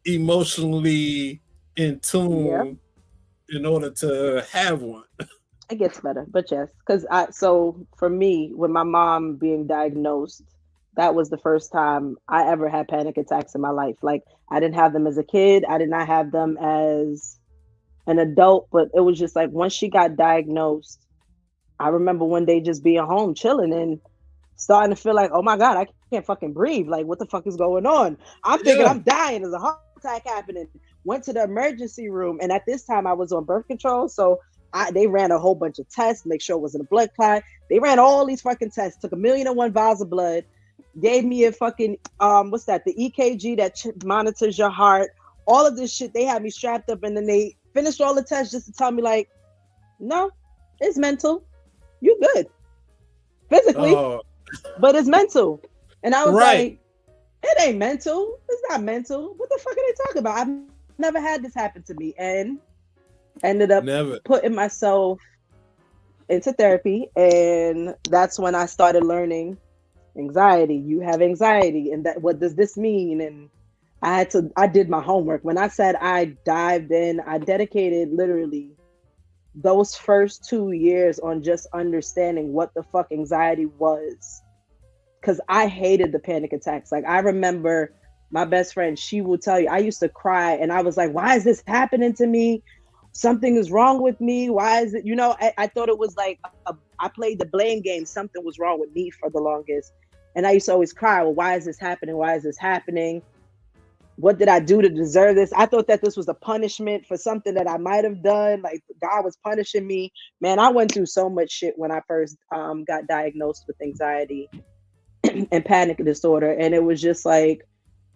emotionally in tune in order to have one. It gets better, but yes, because so for me, with my mom being diagnosed, that was the first time I ever had panic attacks in my life. Like I didn't have them as a kid, I did not have them as an adult, but it was just like once she got diagnosed, I remember one day just being home chilling and starting to feel like, oh my God, I can't fucking breathe. Like what the fuck is going on? I'm thinking I'm dying. There's a heart attack happening. Went to the emergency room, and at this time I was on birth control, so they ran a whole bunch of tests, make sure it wasn't a blood clot. They ran all these fucking tests, took 1,000,001 vials of blood, gave me a fucking what's that? The EKG that monitors your heart. All of this shit, they had me strapped up, and then they finished all the tests just to tell me like, no, it's mental. You good physically, but it's mental. And I was like, it ain't mental. It's not mental. What the fuck are they talking about? I've never had this happen to me, and ended up putting myself into therapy. And that's when I started learning anxiety. You have anxiety, and that what does this mean? And I did my homework. When I said I dived in, I dedicated literally those first 2 years on just understanding what the fuck anxiety was. Because I hated the panic attacks. Like I remember my best friend, she will tell you, I used to cry and I was like, why is this happening to me? Something is wrong with me. Why is it, I thought it was like, I played the blame game. Something was wrong with me for the longest. And I used to always cry, well, why is this happening? Why is this happening? What did I do to deserve this? I thought that this was a punishment for something that I might have done. Like God was punishing me. Man, I went through so much shit when I first got diagnosed with anxiety and panic disorder. And it was just like,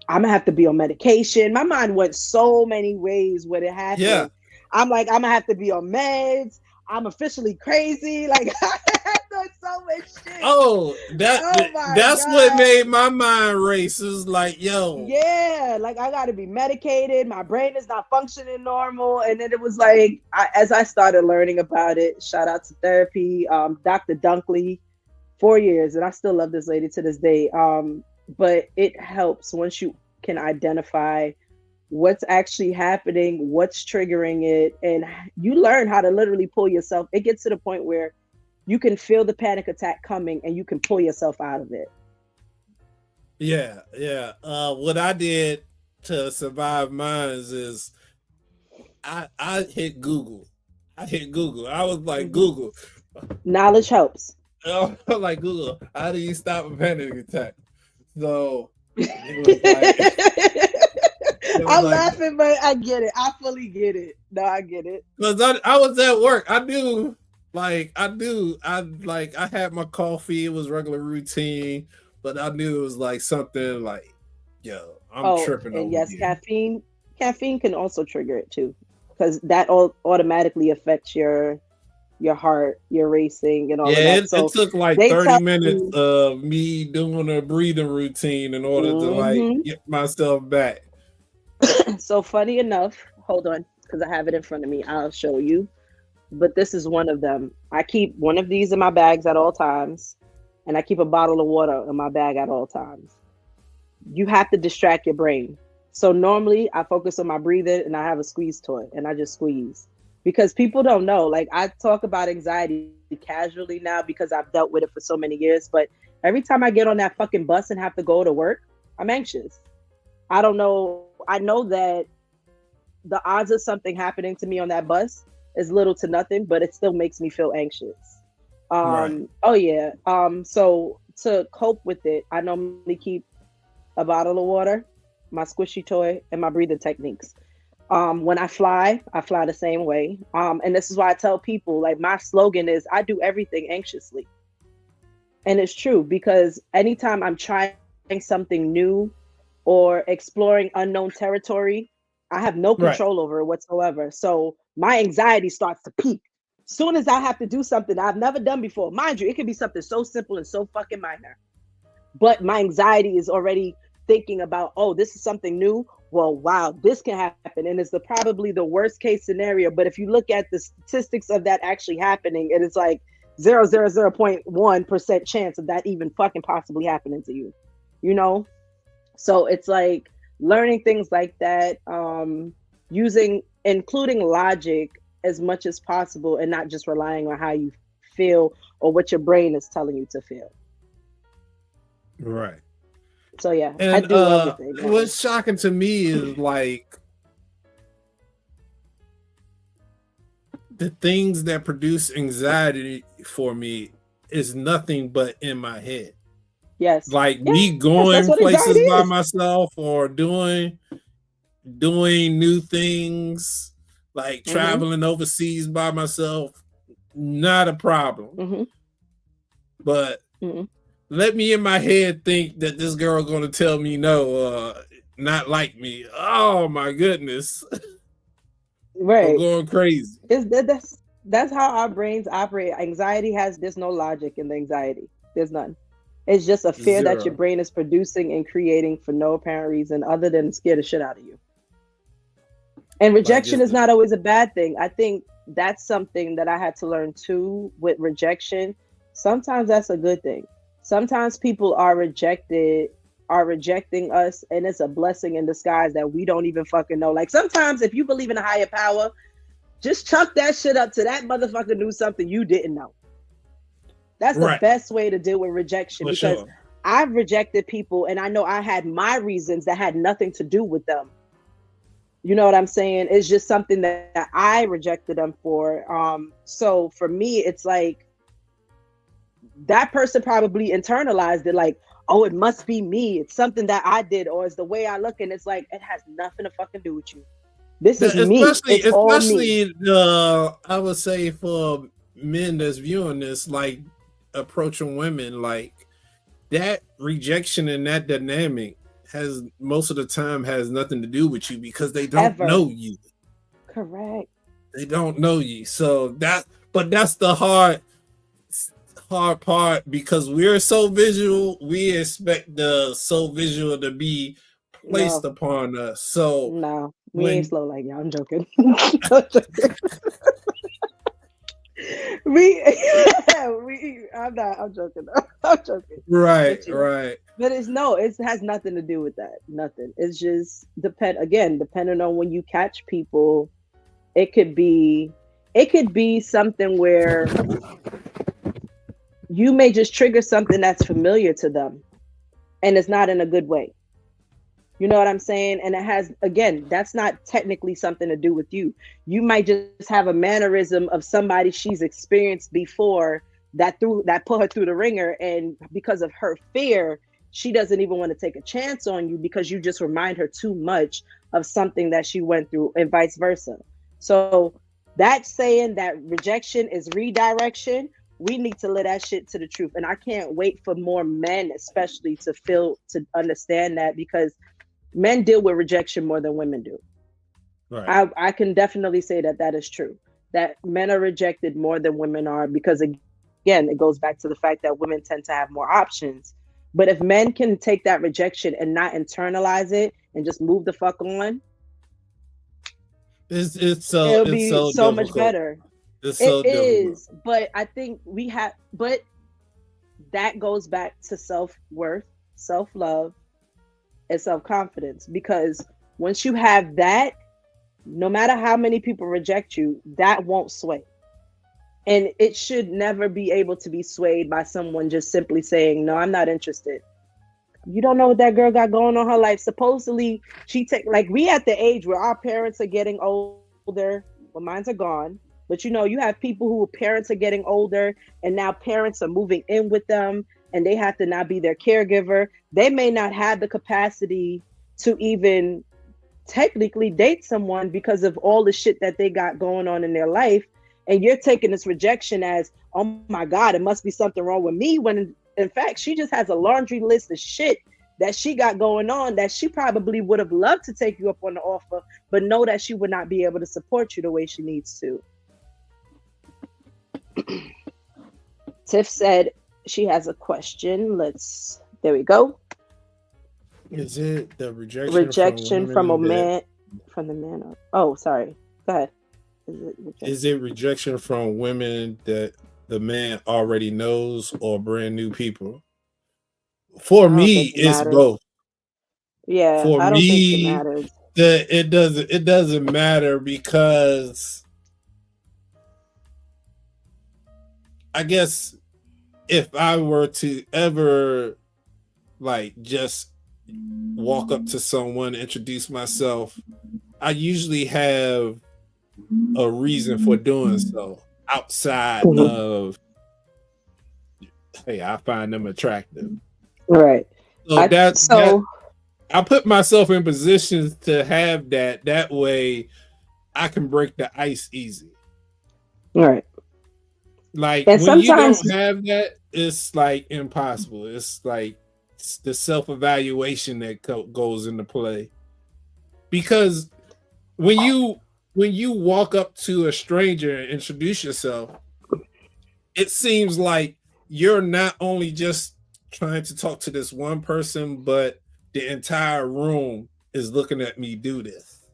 I'm gonna have to be on medication. My mind went so many ways when it happened. Yeah. I'm like, I'm gonna have to be on meds. I'm officially crazy. Like I done so much shit. That's what made my mind race. Is like, yo. Yeah, like I gotta be medicated. My brain is not functioning normal. And then it was like, as I started learning about it, shout out to therapy, Dr. Dunkley, 4 years, and I still love this lady to this day. But it helps once you can identify what's actually happening, what's triggering it, and you learn how to literally pull yourself. It gets to the point where you can feel the panic attack coming and you can pull yourself out of it. Yeah. What I did to survive mine is I hit Google. I was like, Google. Knowledge helps. Like Google, how do you stop a panic attack? So it was I'm laughing, but I get it. I fully get it. No, I get it. Because I was at work. I had my coffee. It was regular routine, but I knew it was like something like, yo, I'm tripping over yes, here. caffeine can also trigger it too, because that automatically affects your heart, your racing, and all of that. So it took like 30 minutes of me doing a breathing routine in order to like get myself back. So funny enough, hold on, because I have it in front of me. I'll show you. But this is one of them. I keep one of these in my bags at all times, and I keep a bottle of water in my bag at all times. You have to distract your brain. So normally I focus on my breathing, and I have a squeeze toy, and I just squeeze. Because people don't know, like I talk about anxiety casually now because I've dealt with it for so many years. But every time I get on that fucking bus and have to go to work, I'm anxious. I don't know. I know that the odds of something happening to me on that bus is little to nothing, but it still makes me feel anxious. Right. Oh yeah. So to cope with it, I normally keep a bottle of water, my squishy toy, and my breathing techniques. When I fly the same way. And this is why I tell people, like, my slogan is, I do everything anxiously. And it's true, because anytime I'm trying something new or exploring unknown territory, I have no control over it whatsoever. So my anxiety starts to peak. Soon as I have to do something I've never done before, mind you, it can be something so simple and so fucking minor, but my anxiety is already thinking about, oh, this is something new. Well, wow, this can happen. And it's probably the worst case scenario. But if you look at the statistics of that actually happening, it is like 0.1% chance of that even fucking possibly happening to you, you know? So it's like learning things like that, including logic as much as possible, and not just relying on how you feel or what your brain is telling you to feel. Right. So yeah, and, I do everything. What's shocking to me is like the things that produce anxiety for me is nothing but in my head. Yes. Like me going places by myself or doing new things, like traveling overseas by myself, not a problem. But let me in my head think that this girl gonna tell me no, not like me. Oh my goodness. Right. I'm going crazy. That's how our brains operate. There's no logic in the anxiety. There's none. It's just a fear that your brain is producing and creating for no apparent reason other than scare the shit out of you. And rejection is not always a bad thing. I think that's something that I had to learn too with rejection. Sometimes that's a good thing. Sometimes people are rejecting us, and it's a blessing in disguise that we don't even fucking know. Like sometimes if you believe in a higher power, just chuck that shit up to that motherfucker knew something you didn't know. That's the best way to deal with rejection, because I've rejected people and I know I had my reasons that had nothing to do with them. You know what I'm saying? It's just something that I rejected them for. So for me, it's like that person probably internalized it like, oh, it must be me. It's something that I did, or it's the way I look. And it's like, it has nothing to fucking do with you. This is me. It's all me. I would say for men that's viewing this, like approaching women, like that rejection and that dynamic has most of the time has nothing to do with you because they don't know you. Correct. They don't know you. So that's the hard part, because we're so visual, we expect the so visual to be placed upon us. So no, we ain't slow like y'all. I'm joking. I'm joking. I'm joking. Right. But it has nothing to do with that. Nothing. It's just depending on when you catch people, it could be something where you may just trigger something that's familiar to them, and it's not in a good way. You know what I'm saying? And it has, again, that's not technically something to do with you. You might just have a mannerism of somebody she's experienced before that put her through the ringer. And because of her fear, she doesn't even want to take a chance on you because you just remind her too much of something that she went through, and vice versa. So that's saying that rejection is redirection. We need to let that shit to the truth. And I can't wait for more men, especially to understand that, because men deal with rejection more than women do. Right. I can definitely say that is true, that men are rejected more than women are, because again, it goes back to the fact that women tend to have more options. But if men can take that rejection and not internalize it and just move the fuck on, it'll be so much better. It is, but I think but that goes back to self-worth, self-love, and self-confidence, because once you have that, no matter how many people reject you, that won't sway. And it should never be able to be swayed by someone just simply saying, no, I'm not interested. You don't know what that girl got going on her life. Supposedly we at the age where our parents are getting older. Well, mine are gone. But you have people who parents are getting older, and now parents are moving in with them. and they have to not be their caregiver. They may not have the capacity to even technically date someone because of all the shit that they got going on in their life. And you're taking this rejection as, oh my God, it must be something wrong with me, when in fact, she just has a laundry list of shit that she got going on that she probably would have loved to take you up on the offer, but know that she would not be able to support you the way she needs to. Tiff said she has a question. There we go. Is it the rejection from the man? Oh, sorry. Go ahead. Is it rejection from women that the man already knows, or brand new people? For me, it's both. Yeah, for I don't think it me, matters. it doesn't matter, because I guess if I were to ever like just walk up to someone, introduce myself, I usually have a reason for doing so outside of, hey, I find them attractive. Right. So I put myself in positions to have that. That way I can break the ice easy. Right. Like, and when sometimes you don't have that, it's like impossible. It's like the self-evaluation that goes into play. Because when you walk up to a stranger and introduce yourself, it seems like you're not only just trying to talk to this one person, but the entire room is looking at me do this.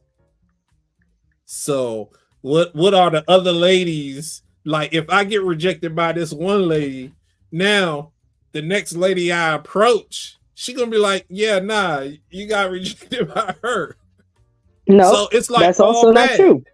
So what are the other ladies like? If I get rejected by this one lady, now the next lady I approach, she gonna be like, yeah, nah, you got rejected by her. No, so it's like that's also not true.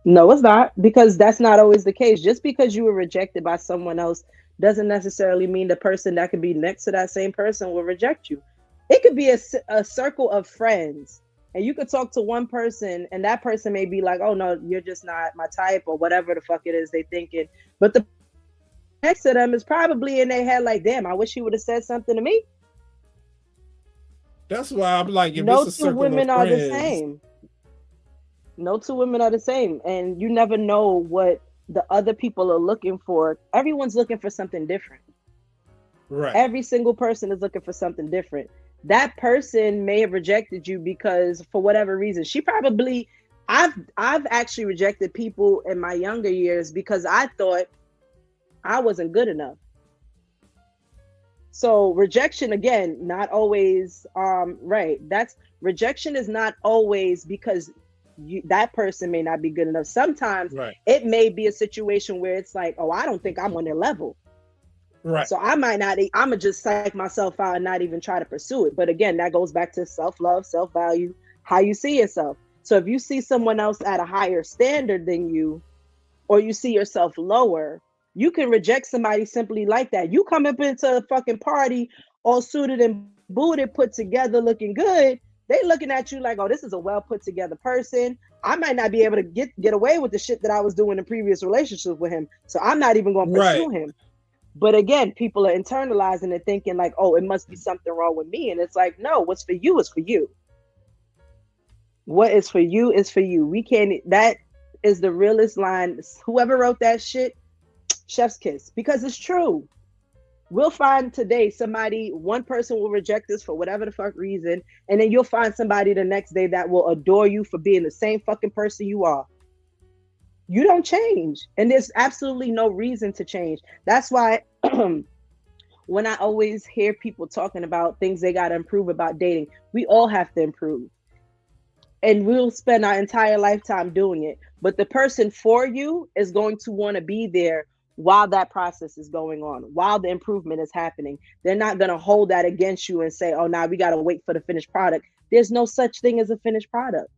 No, it's not, because that's not always the case. Just because you were rejected by someone else doesn't necessarily mean the person that could be next to that same person will reject you. It could be a circle of friends, and you could talk to one person and that person may be like, oh no, you're just not my type, or whatever the fuck it is they thinking. But the next to them is probably in their head like, damn, I wish he would have said something to me. That's why I'm like, if no it's a two women of are friends, the same. No two women are the same. And you never know what the other people are looking for. Everyone's looking for something different. Right. Every single person is looking for something different. That person may have rejected you because, for whatever reason, she probably, I've actually rejected people in my younger years because I thought I wasn't good enough. So rejection, again, not always right. That's rejection is not always because that person may not be good enough. Sometimes it may be a situation where it's like, oh, I don't think I'm on their level. Right. So I'm gonna just psych myself out and not even try to pursue it. But again, that goes back to self-love, self-value, how you see yourself. So if you see someone else at a higher standard than you, or you see yourself lower, you can reject somebody simply like that. You come up into a fucking party all suited and booted, put together, looking good. They looking at you like, oh, this is a well put together person. I might not be able to get away with the shit that I was doing in previous relationships with him. So I'm not even going to pursue him. But again, people are internalizing and thinking like, oh, it must be something wrong with me. And it's like, no, what's for you is for you. What is for you is for you. We can't, that is the realest line. Whoever wrote that shit, chef's kiss, because it's true. We'll find today one person will reject us for whatever the fuck reason. And then you'll find somebody the next day that will adore you for being the same fucking person you are. You don't change. And there's absolutely no reason to change. That's why when I always hear people talking about things they got to improve about dating, we all have to improve. And we'll spend our entire lifetime doing it. But the person for you is going to want to be there while that process is going on, while the improvement is happening. They're not going to hold that against you and say, oh, now we got to wait for the finished product. There's no such thing as a finished product.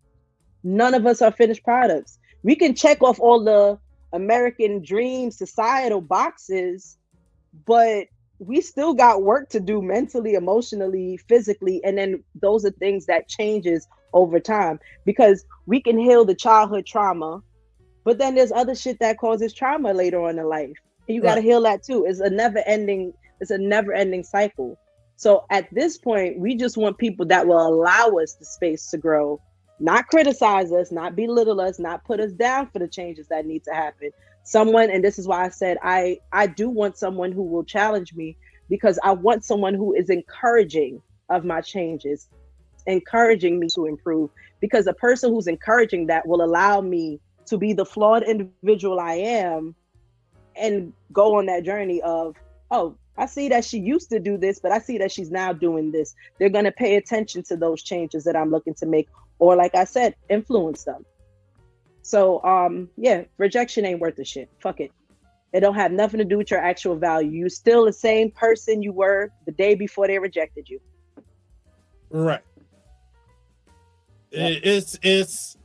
None of us are finished products. We can check off all the American dream societal boxes, but we still got work to do mentally, emotionally, physically. And then those are things that changes over time, because we can heal the childhood trauma, but then there's other shit that causes trauma later on in life. And you got to heal that too. It's a never ending It's a never-ending cycle. So at this point, we just want people that will allow us the space to grow, not criticize us, not belittle us, not put us down for the changes that need to happen. Someone, and this is why I said I do want someone who will challenge me, because I want someone who is encouraging of my changes, encouraging me to improve, because a person who's encouraging that will allow me to be the flawed individual I am and go on that journey of, oh, I see that she used to do this, but I see that she's now doing this. They're going to pay attention to those changes that I'm looking to make, or like I said, influence them. So, yeah, rejection ain't worth a shit. Fuck it. It don't have nothing to do with your actual value. You're still the same person you were the day before they rejected you. Right. Yep. It's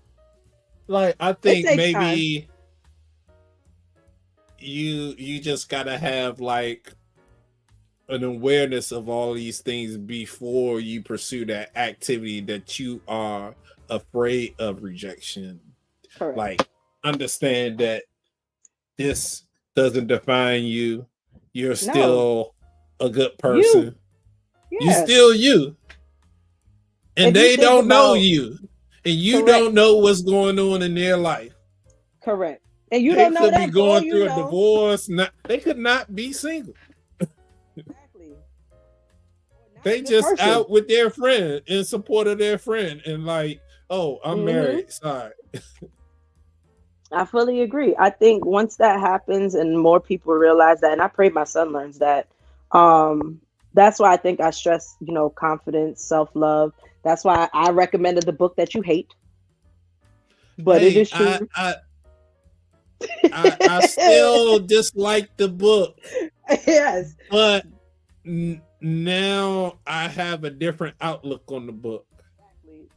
like, I think maybe time. You just gotta have like an awareness of all these things before you pursue that activity that you are afraid of rejection. Correct. Like, understand that this doesn't define you. You're still a good person. You're still you. And they don't know you. And you don't know what's going on in their life. Correct. And you don't know that. They could be going through a divorce. They could not be single. Exactly. They just out with their friend, in support of their friend, and like, oh, I'm married. Sorry. I fully agree. I think once that happens and more people realize that, and I pray my son learns that, that's why I think I stress, confidence, self-love. That's why I recommended the book that you hate. But it is true. I still dislike the book. Yes. But now I have a different outlook on the book.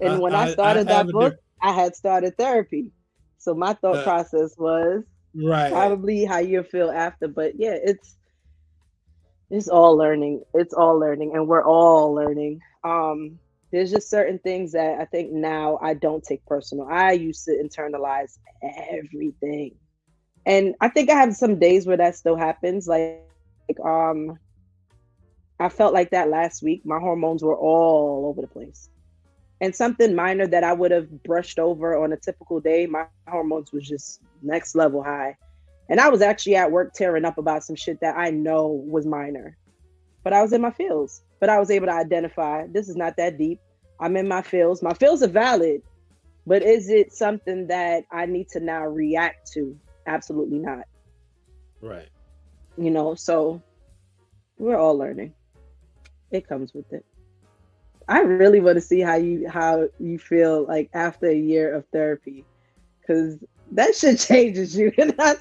And when I started that book, I had started therapy. So my thought process was probably how you feel after. But yeah, it's all learning. It's all learning, and we're all learning. There's just certain things that I think now I don't take personal. I used to internalize everything. And I think I have some days where that still happens. Like I felt like that last week. My hormones were all over the place. And something minor that I would have brushed over on a typical day, my hormones was just next level high. And I was actually at work tearing up about some shit that I know was minor. But I was in my feels. But I was able to identify, this is not that deep. I'm in my feels. My feels are valid. But is it something that I need to now react to? Absolutely not. Right. So we're all learning. It comes with it. I really want to see how you feel like after a year of therapy, because that shit changes you. And I'm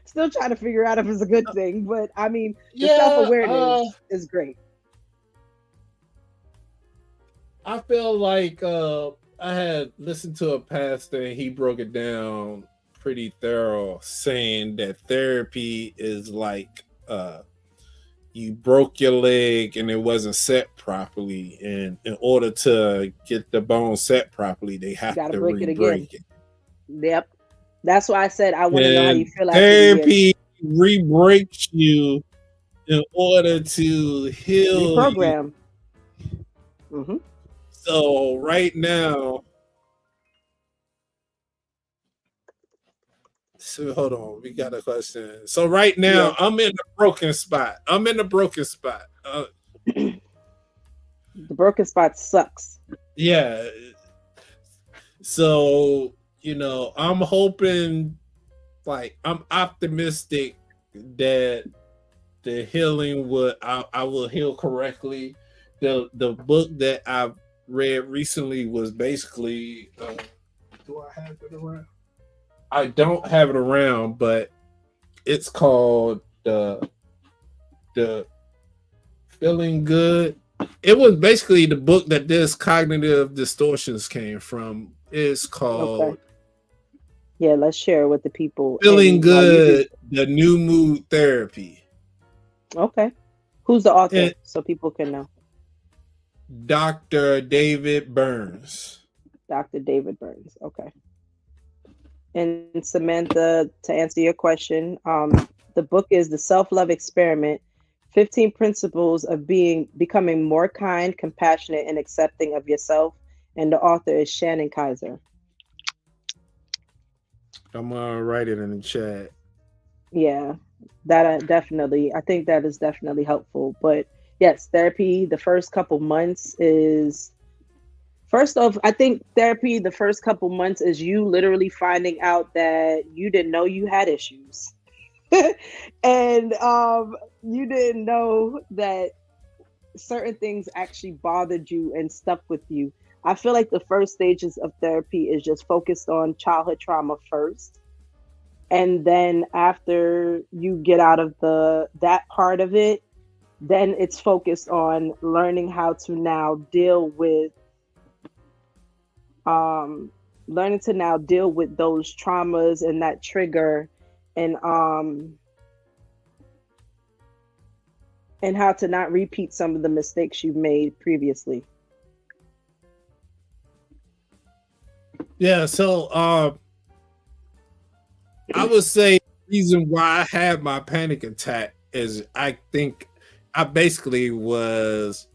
still trying to figure out if it's a good thing. But I mean, the self-awareness is great. I feel like I had listened to a pastor and he broke it down pretty thorough, saying that therapy is like you broke your leg and it wasn't set properly, and in order to get the bone set properly, they have to re-break it. Yep, that's why I said I want to know how you feel after therapy re-breaks you in order to heal. Reprogram. Mm-hmm. So right now, hold on, we got a question. So right now, I'm in the broken spot. The broken spot sucks. Yeah. So, I'm hoping, like, I'm optimistic that the healing I will heal correctly. The book that I've read recently was basically, do I have it around? I don't have it around, but it's called the Feeling Good. It was basically the book that this cognitive distortions came from. It's called let's share it with the people. Feeling Good, the New Mood Therapy. Okay. Who's the author so people can know? Dr. David Burns. Dr. David Burns. Okay. And Samantha, to answer your question, the book is The Self-Love Experiment, 15 principles of becoming more kind, compassionate, and accepting of yourself. And the author is Shannon Kaiser. I'm gonna write it in the chat. Yeah, that I think that is definitely helpful. But yes, therapy, the first couple months is, first off, I think therapy, the first couple months is you literally finding out that you didn't know you had issues. And you didn't know that certain things actually bothered you and stuck with you. I feel like the first stages of therapy is just focused on childhood trauma first. And then after you get out of that part of it, then it's focused on learning how to now deal with those traumas and that trigger, and how to not repeat some of the mistakes you've made previously. Yeah, so I would say the reason why I had my panic attack is I think I basically was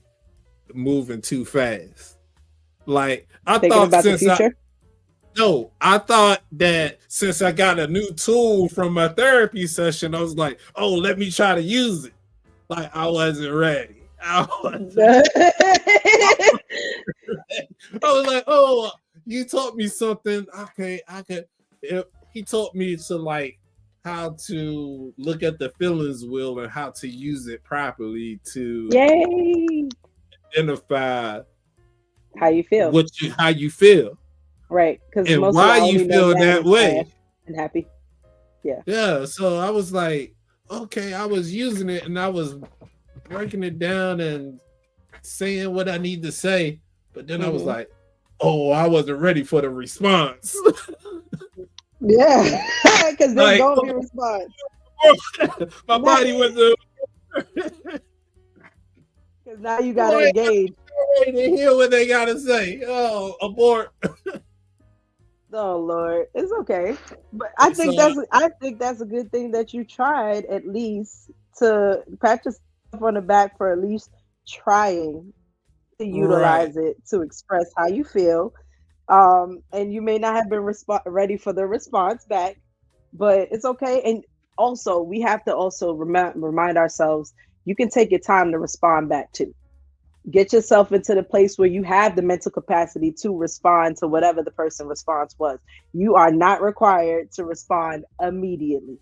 moving too fast. Like I Thinking thought about the future? I thought that since I got a new tool from my therapy session, I was like, oh, let me try to use it. Like I wasn't ready. I was like, oh, you taught me something. Okay, he taught me to like how to look at the feelings wheel and how to use it properly to identify how you feel. How you feel. Right. Because and why you feel that way. And happy. Yeah. Yeah. So I was like, okay, I was using it and I was breaking it down and saying what I need to say. But then I was like, oh, I wasn't ready for the response. Yeah, because there's going to be a response. My body was because now you got to engage. To hear what they got to say. Oh, abort. Oh Lord, it's okay. But I think that's a good thing that you tried at least to pat yourself on the back for at least trying to utilize it to express how you feel. And you may not have been ready for the response back, but it's okay. And also, we have to also remind ourselves, you can take your time to respond back too. Get yourself into the place where you have the mental capacity to respond to whatever the person's response was. You are not required to respond immediately.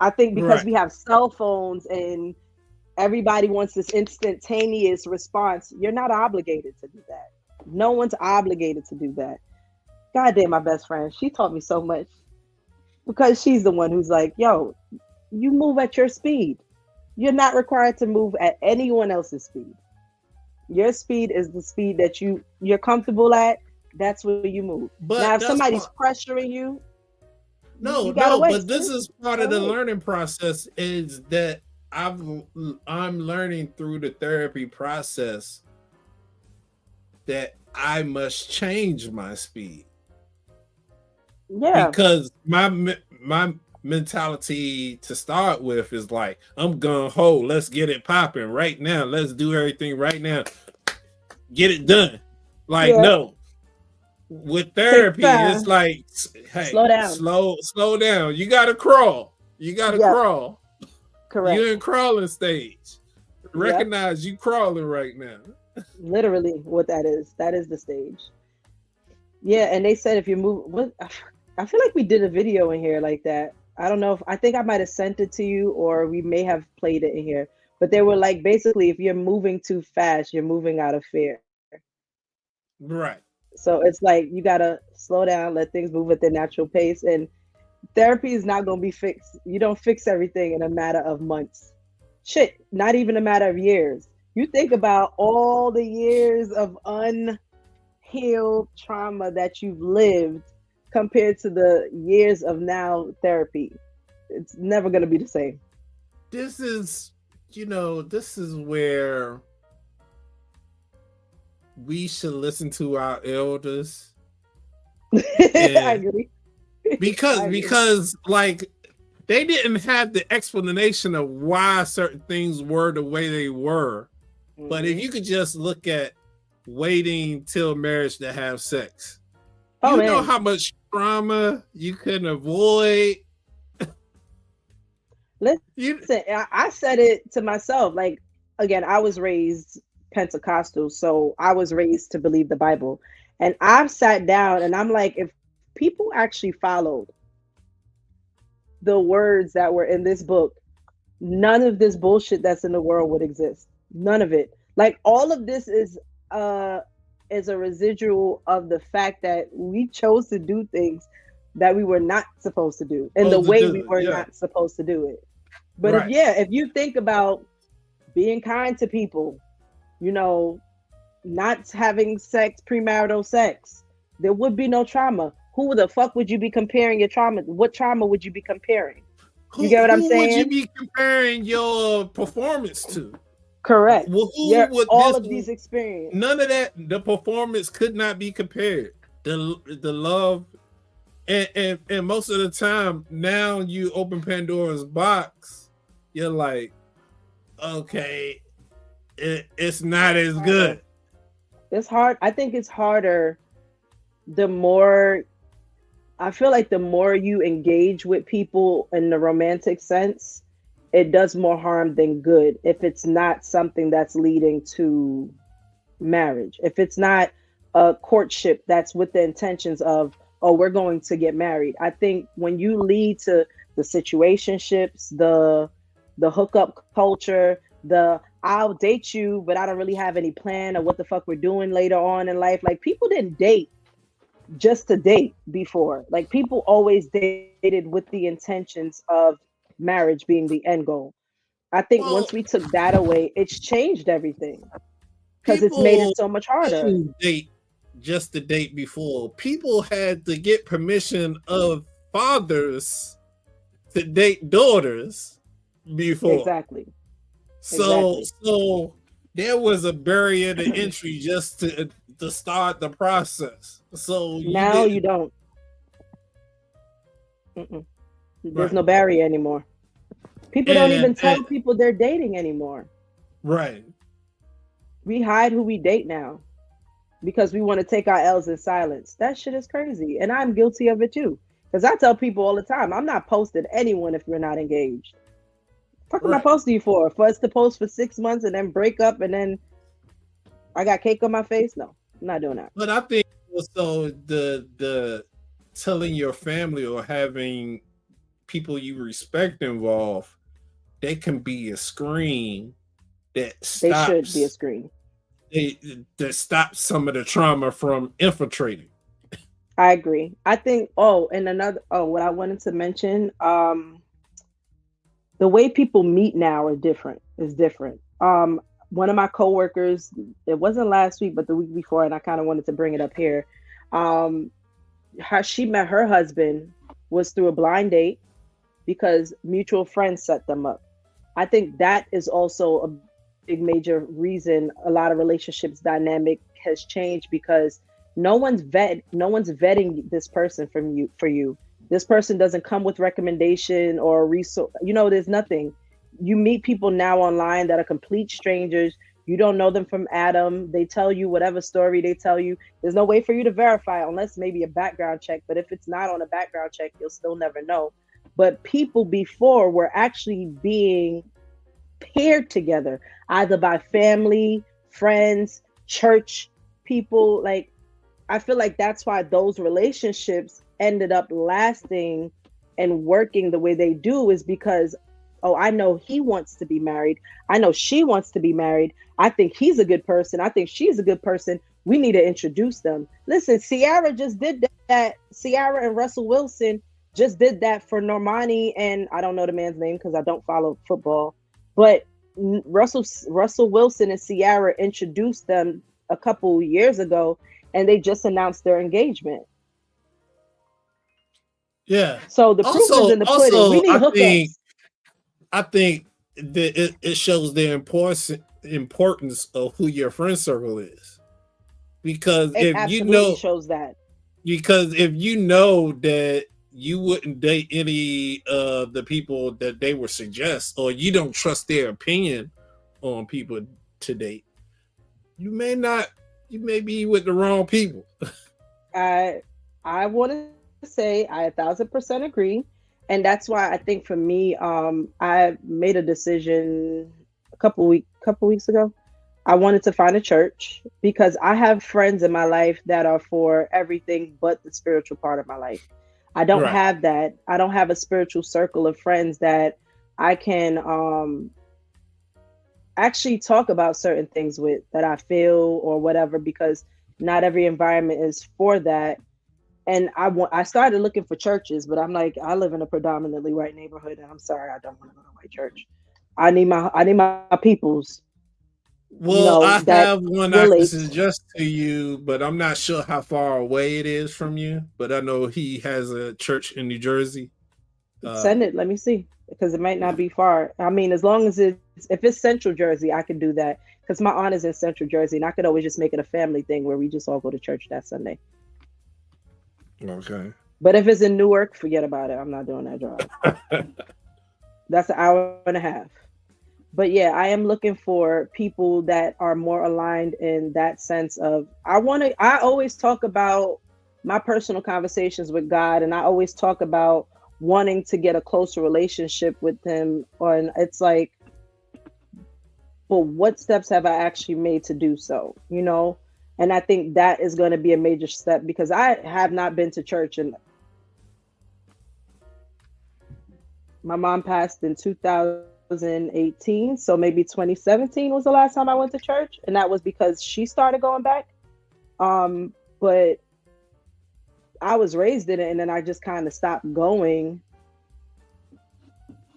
I think because we have cell phones and everybody wants this instantaneous response, you're not obligated to do that. No one's obligated to do that. God damn, my best friend, she taught me so much because she's the one who's like, yo, you move at your speed. You're not required to move at anyone else's speed. Your speed is the speed that you're comfortable at. That's where you move. But now, if somebody's pressuring you, but this is part of the learning process. Is that I'm learning through the therapy process that I must change my speed. Yeah, because my mentality to start with is like, I'm gung ho, let's get it popping right now, let's do everything right now, get it done. Like no, with therapy it's like, hey, slow down, you gotta crawl, crawl. Correct. You're in crawling stage. Recognize you crawling right now. Literally what that is the stage. Yeah, and they said if you move, I feel like we did a video in here like that. I don't know I think I might have sent it to you, or we may have played it in here, but they were like, basically, if you're moving too fast, you're moving out of fear. Right. So it's like, you gotta slow down, let things move at their natural pace. And therapy is not gonna be fixed. You don't fix everything in a matter of months. Shit, not even a matter of years. You think about all the years of unhealed trauma that you've lived compared to the years of now therapy. It's never going to be the same. This is where we should listen to our elders. I agree. Because like they didn't have the explanation of why certain things were the way they were. But if you could just look at waiting till marriage to have sex, you know how much trauma you can avoid. Listen, I said it to myself. Like, again, I was raised Pentecostal, so I was raised to believe the Bible. And I've sat down and I'm like, if people actually followed the words that were in this book, none of this bullshit that's in the world would exist. None of it. Like, all of this is a residual of the fact that we chose to do things that we were not supposed to do in the way we were not supposed to do it. But if you think about being kind to people, you know, not having sex, premarital sex, there would be no trauma. Who the fuck would you be comparing your trauma? What trauma would you be comparing? You get what I'm saying? Who would you be comparing your performance to? Correct. Well, all of these experiences. None of that. The performance could not be compared. The love, and most of the time now you open Pandora's box, you're like, okay, it's not as good. It's hard. I think it's harder. I feel like the more you engage with people in the romantic sense, it does more harm than good if it's not something that's leading to marriage. If it's not a courtship that's with the intentions of, oh, we're going to get married. I think when you lead to the situationships, the hookup culture, I'll date you, but I don't really have any plan of what the fuck we're doing later on in life. Like, people didn't date just to date before. Like, people always dated with the intentions of marriage being the end goal. I think once we took that away, it's changed everything because it's made it so much harder. Date just to date before. People had to get permission of fathers to date daughters before. Exactly. So there was a barrier to entry just to start the process. So now you don't. There's no barrier anymore. People don't even tell people they're dating anymore. Right. We hide who we date now because we want to take our L's in silence. That shit is crazy. And I'm guilty of it too. Because I tell people all the time, I'm not posting anyone if we're not engaged. What am I posting you for? For us to post for 6 months and then break up and then I got cake on my face? No, I'm not doing that. But I think also the telling your family or having people you respect involved, they can be a screen that stops. They should be a screen. That stops some of the trauma from infiltrating. I agree. I think, what I wanted to mention, the way people meet now is different. One of my coworkers, it wasn't last week, but the week before, and I kind of wanted to bring it up here. How she met her husband was through a blind date because mutual friends set them up. I think that is also a big major reason a lot of relationships dynamic has changed because no one's vetting this person for you. This person doesn't come with recommendation or resource. There's nothing. You meet people now online that are complete strangers. You don't know them from Adam. They tell you whatever story they tell you. There's no way for you to verify unless maybe a background check. But if it's not on a background check, you'll still never know. But people before were actually being paired together, either by family, friends, church people. Like, I feel like that's why those relationships ended up lasting and working the way they do is because, oh, I know he wants to be married. I know she wants to be married. I think he's a good person. I think she's a good person. We need to introduce them. Listen, Ciara just did that. Ciara and Russell Wilson just did that for Normani, and I don't know the man's name because I don't follow football, but Russell Wilson and Ciara introduced them a couple years ago, and they just announced their engagement. Yeah. So the proof is in the pudding. We need hookups. I think that it shows the importance of who your friend circle is, because it absolutely shows that. Because if you know that you wouldn't date any of the people that they would suggest, or you don't trust their opinion on people to date, you may be with the wrong people. I want to say I 1,000% agree, and that's why I think for me, I made a decision a couple weeks ago. I wanted to find a church because I have friends in my life that are for everything but the spiritual part of my life. I don't have that. I don't have a spiritual circle of friends that I can actually talk about certain things with, that I feel or whatever, because not every environment is for that. And I started looking for churches, but I'm like, I live in a predominantly white neighborhood, and I'm sorry, I don't want to go to a white church. I need my peoples. Well, I have one I can suggest to you, but I'm not sure how far away it is from you. But I know he has a church in New Jersey. Send it. Let me see, because it might not be far. I mean, as long as if it's Central Jersey, I can do that, because my aunt is in Central Jersey, and I could always just make it a family thing where we just all go to church that Sunday. Okay. But if it's in Newark, forget about it. I'm not doing that drive. That's an hour and a half. But yeah, I am looking for people that are more aligned in that sense of, I always talk about my personal conversations with God, and I always talk about wanting to get a closer relationship with him. And it's like, well, what steps have I actually made to do so? You know? And I think that is going to be a major step, because I have not been to church, and my mom passed in 2018, so maybe 2017 was the last time I went to church, and that was because she started going back. But I was raised in it, and then I just kind of stopped going.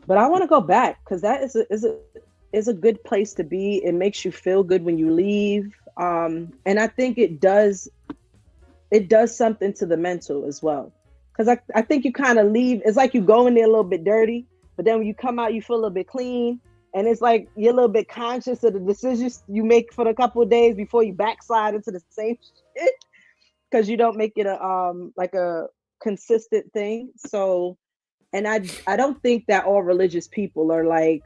But I want to go back, because that is a good place to be. It makes you feel good when you leave. And I think it does something to the mental as well. Because I think you kind of leave, it's like you go in there a little bit dirty, but then when you come out, you feel a little bit clean. And it's like you're a little bit conscious of the decisions you make for a couple of days before you backslide into the same shit, because you don't make it like a consistent thing. So, and I don't think that all religious people are like,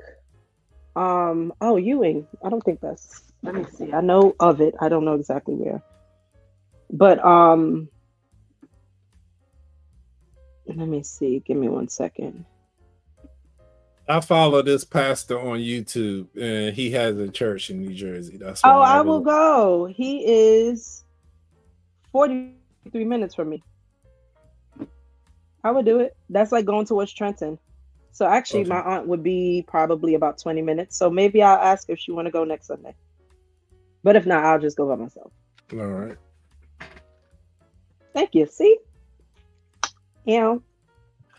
oh, Ewing. I don't think that's, let me see. I know of it. I don't know exactly where. But let me see. Give me 1 second. I follow this pastor on YouTube, and he has a church in New Jersey. That's I will go. He is 43 minutes from me. I would do it. That's like going towards Trenton. So actually, my aunt would be probably about 20 minutes. So maybe I'll ask if she want to go next Sunday. But if not, I'll just go by myself. All right. Thank you. See? Yeah.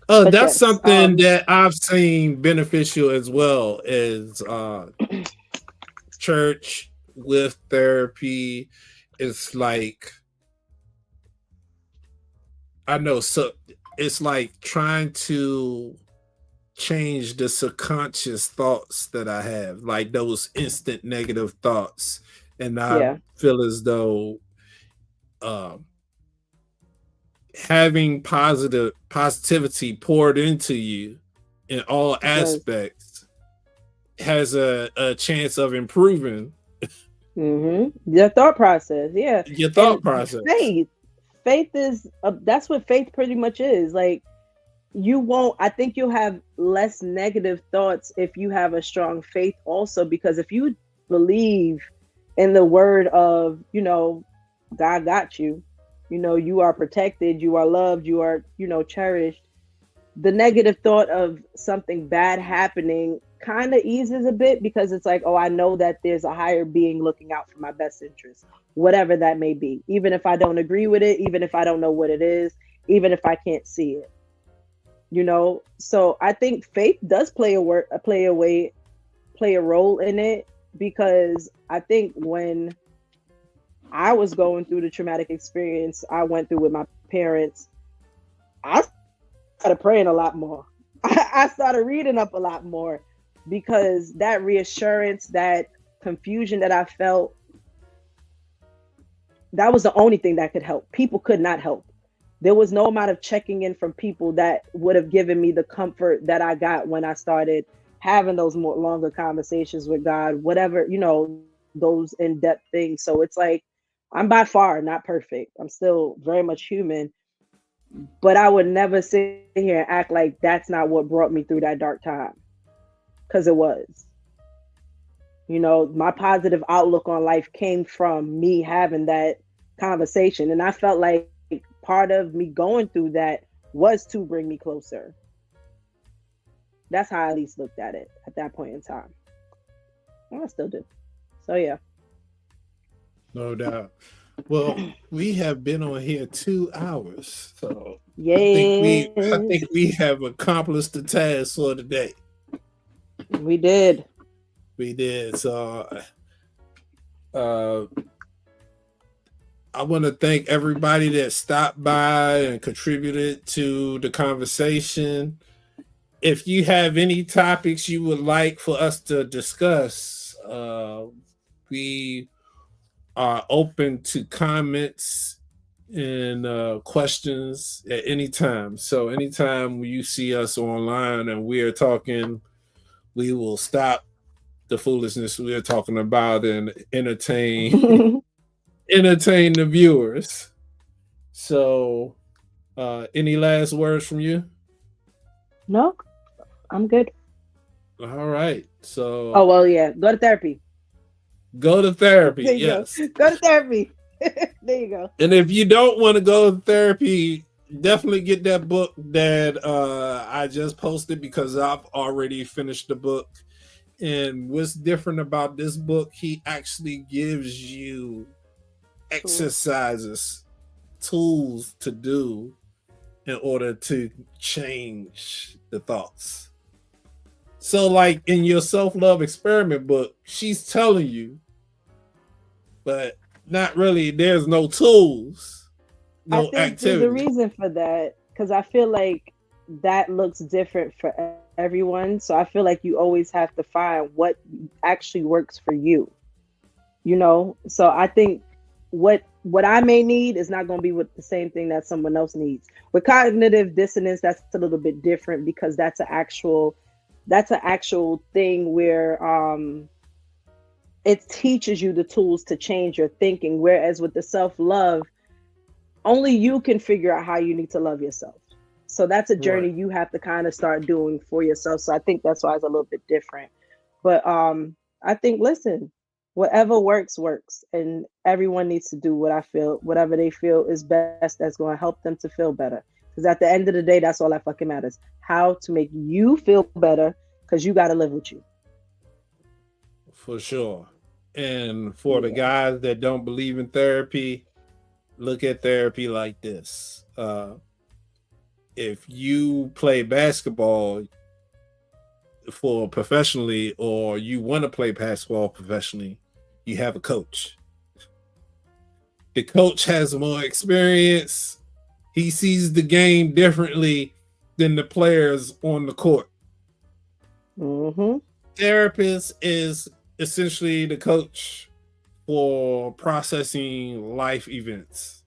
That's yes, something that I've seen beneficial as well as church with therapy. It's like, I know, so it's like trying to change the subconscious thoughts that I have, like those instant negative thoughts. And I feel as though having positivity poured into you in all aspects has a chance of improving your thought process. Yeah, your thought process. Faith is that's what faith pretty much is. Like, I think you'll have less negative thoughts if you have a strong faith also, because if you believe in the word of, God got you, you are protected, you are loved, you are, cherished, the negative thought of something bad happening kind of eases a bit, because it's like, oh, I know that there's a higher being looking out for my best interest, whatever that may be, even if I don't agree with it, even if I don't know what it is, even if I can't see it, So I think faith does play a role in it, because I think when I was going through the traumatic experience I went through with my parents, I started praying a lot more. I started reading up a lot more, because that reassurance, that confusion that I felt, that was the only thing that could help. People could not help. there was no amount of checking in from people that would have given me the comfort that I got when I started having those more longer conversations with God, whatever, you know, those in-depth things. So it's like, I'm by far not perfect. I'm still very much human, but I would never sit here and act like that's not what brought me through that dark time. Because it was. You know, my positive outlook on life came from me having that conversation. And I felt like part of me going through that was to bring me closer. That's how I at least looked at it at that point in time. And I still do. So yeah. No doubt. Well, we have been on here 2 hours. So Yay. I think we have accomplished the task for today. We did. We did. So I want to thank everybody that stopped by and contributed to the conversation. If you have any topics you would like for us to discuss, we are open to comments and questions at any time. So anytime you see us online and we are talking, we will stop the foolishness we are talking about and entertain the viewers. So any last words from you? No, I'm good. All right. So oh well, yeah, go to therapy. Go to therapy. There you Yes. go to therapy. There you go. And if you don't want to go to therapy, definitely get that book that I just posted, because I've already finished the book. And what's different about this book, he actually gives you exercises, tools to do in order to change the thoughts. So like in your self-love experiment book, she's telling you, but not really, there's no tools, no I think activity. there's a reason for that, because I feel like that looks different for everyone. So I feel like you always have to find what actually works for you, you know? So I think what I may need is not going to be with the same thing that someone else needs. With cognitive dissonance, that's a little bit different, because that's an actual thing where it teaches you the tools to change your thinking. Whereas with the self-love, only you can figure out how you need to love yourself. So that's a journey you have to kind of start doing for yourself. So I think that's why it's a little bit different. But I think, listen, whatever works. And everyone needs to do whatever they feel is best that's going to help them to feel better. Because at the end of the day, that's all that fucking matters. How to make you feel better, because you got to live with you. For sure. And for the guys that don't believe in therapy, look at therapy like this. If you play basketball for professionally, or you want to play basketball professionally, you have a coach. The coach has more experience. He sees the game differently than the players on the court. Mm-hmm. Therapist is essentially the coach for processing life events.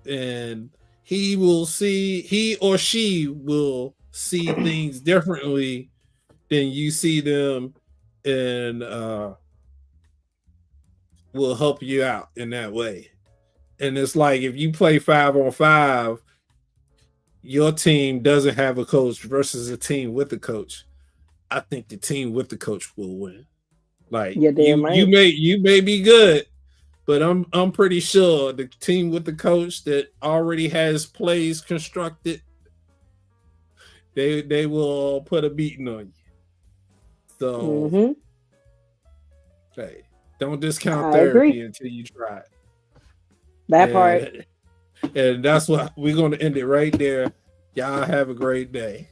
And he or she will see things differently than you see them, and will help you out in that way. And it's like, if you play 5-on-5, your team doesn't have a coach versus a team with a coach. I think the team with the coach will win. Like, you may be good, but I'm pretty sure the team with the coach that already has plays constructed, they will put a beating on you. So hey, don't discount therapy until you try it. That part. And that's what we're going to end it right there. Y'all have a great day.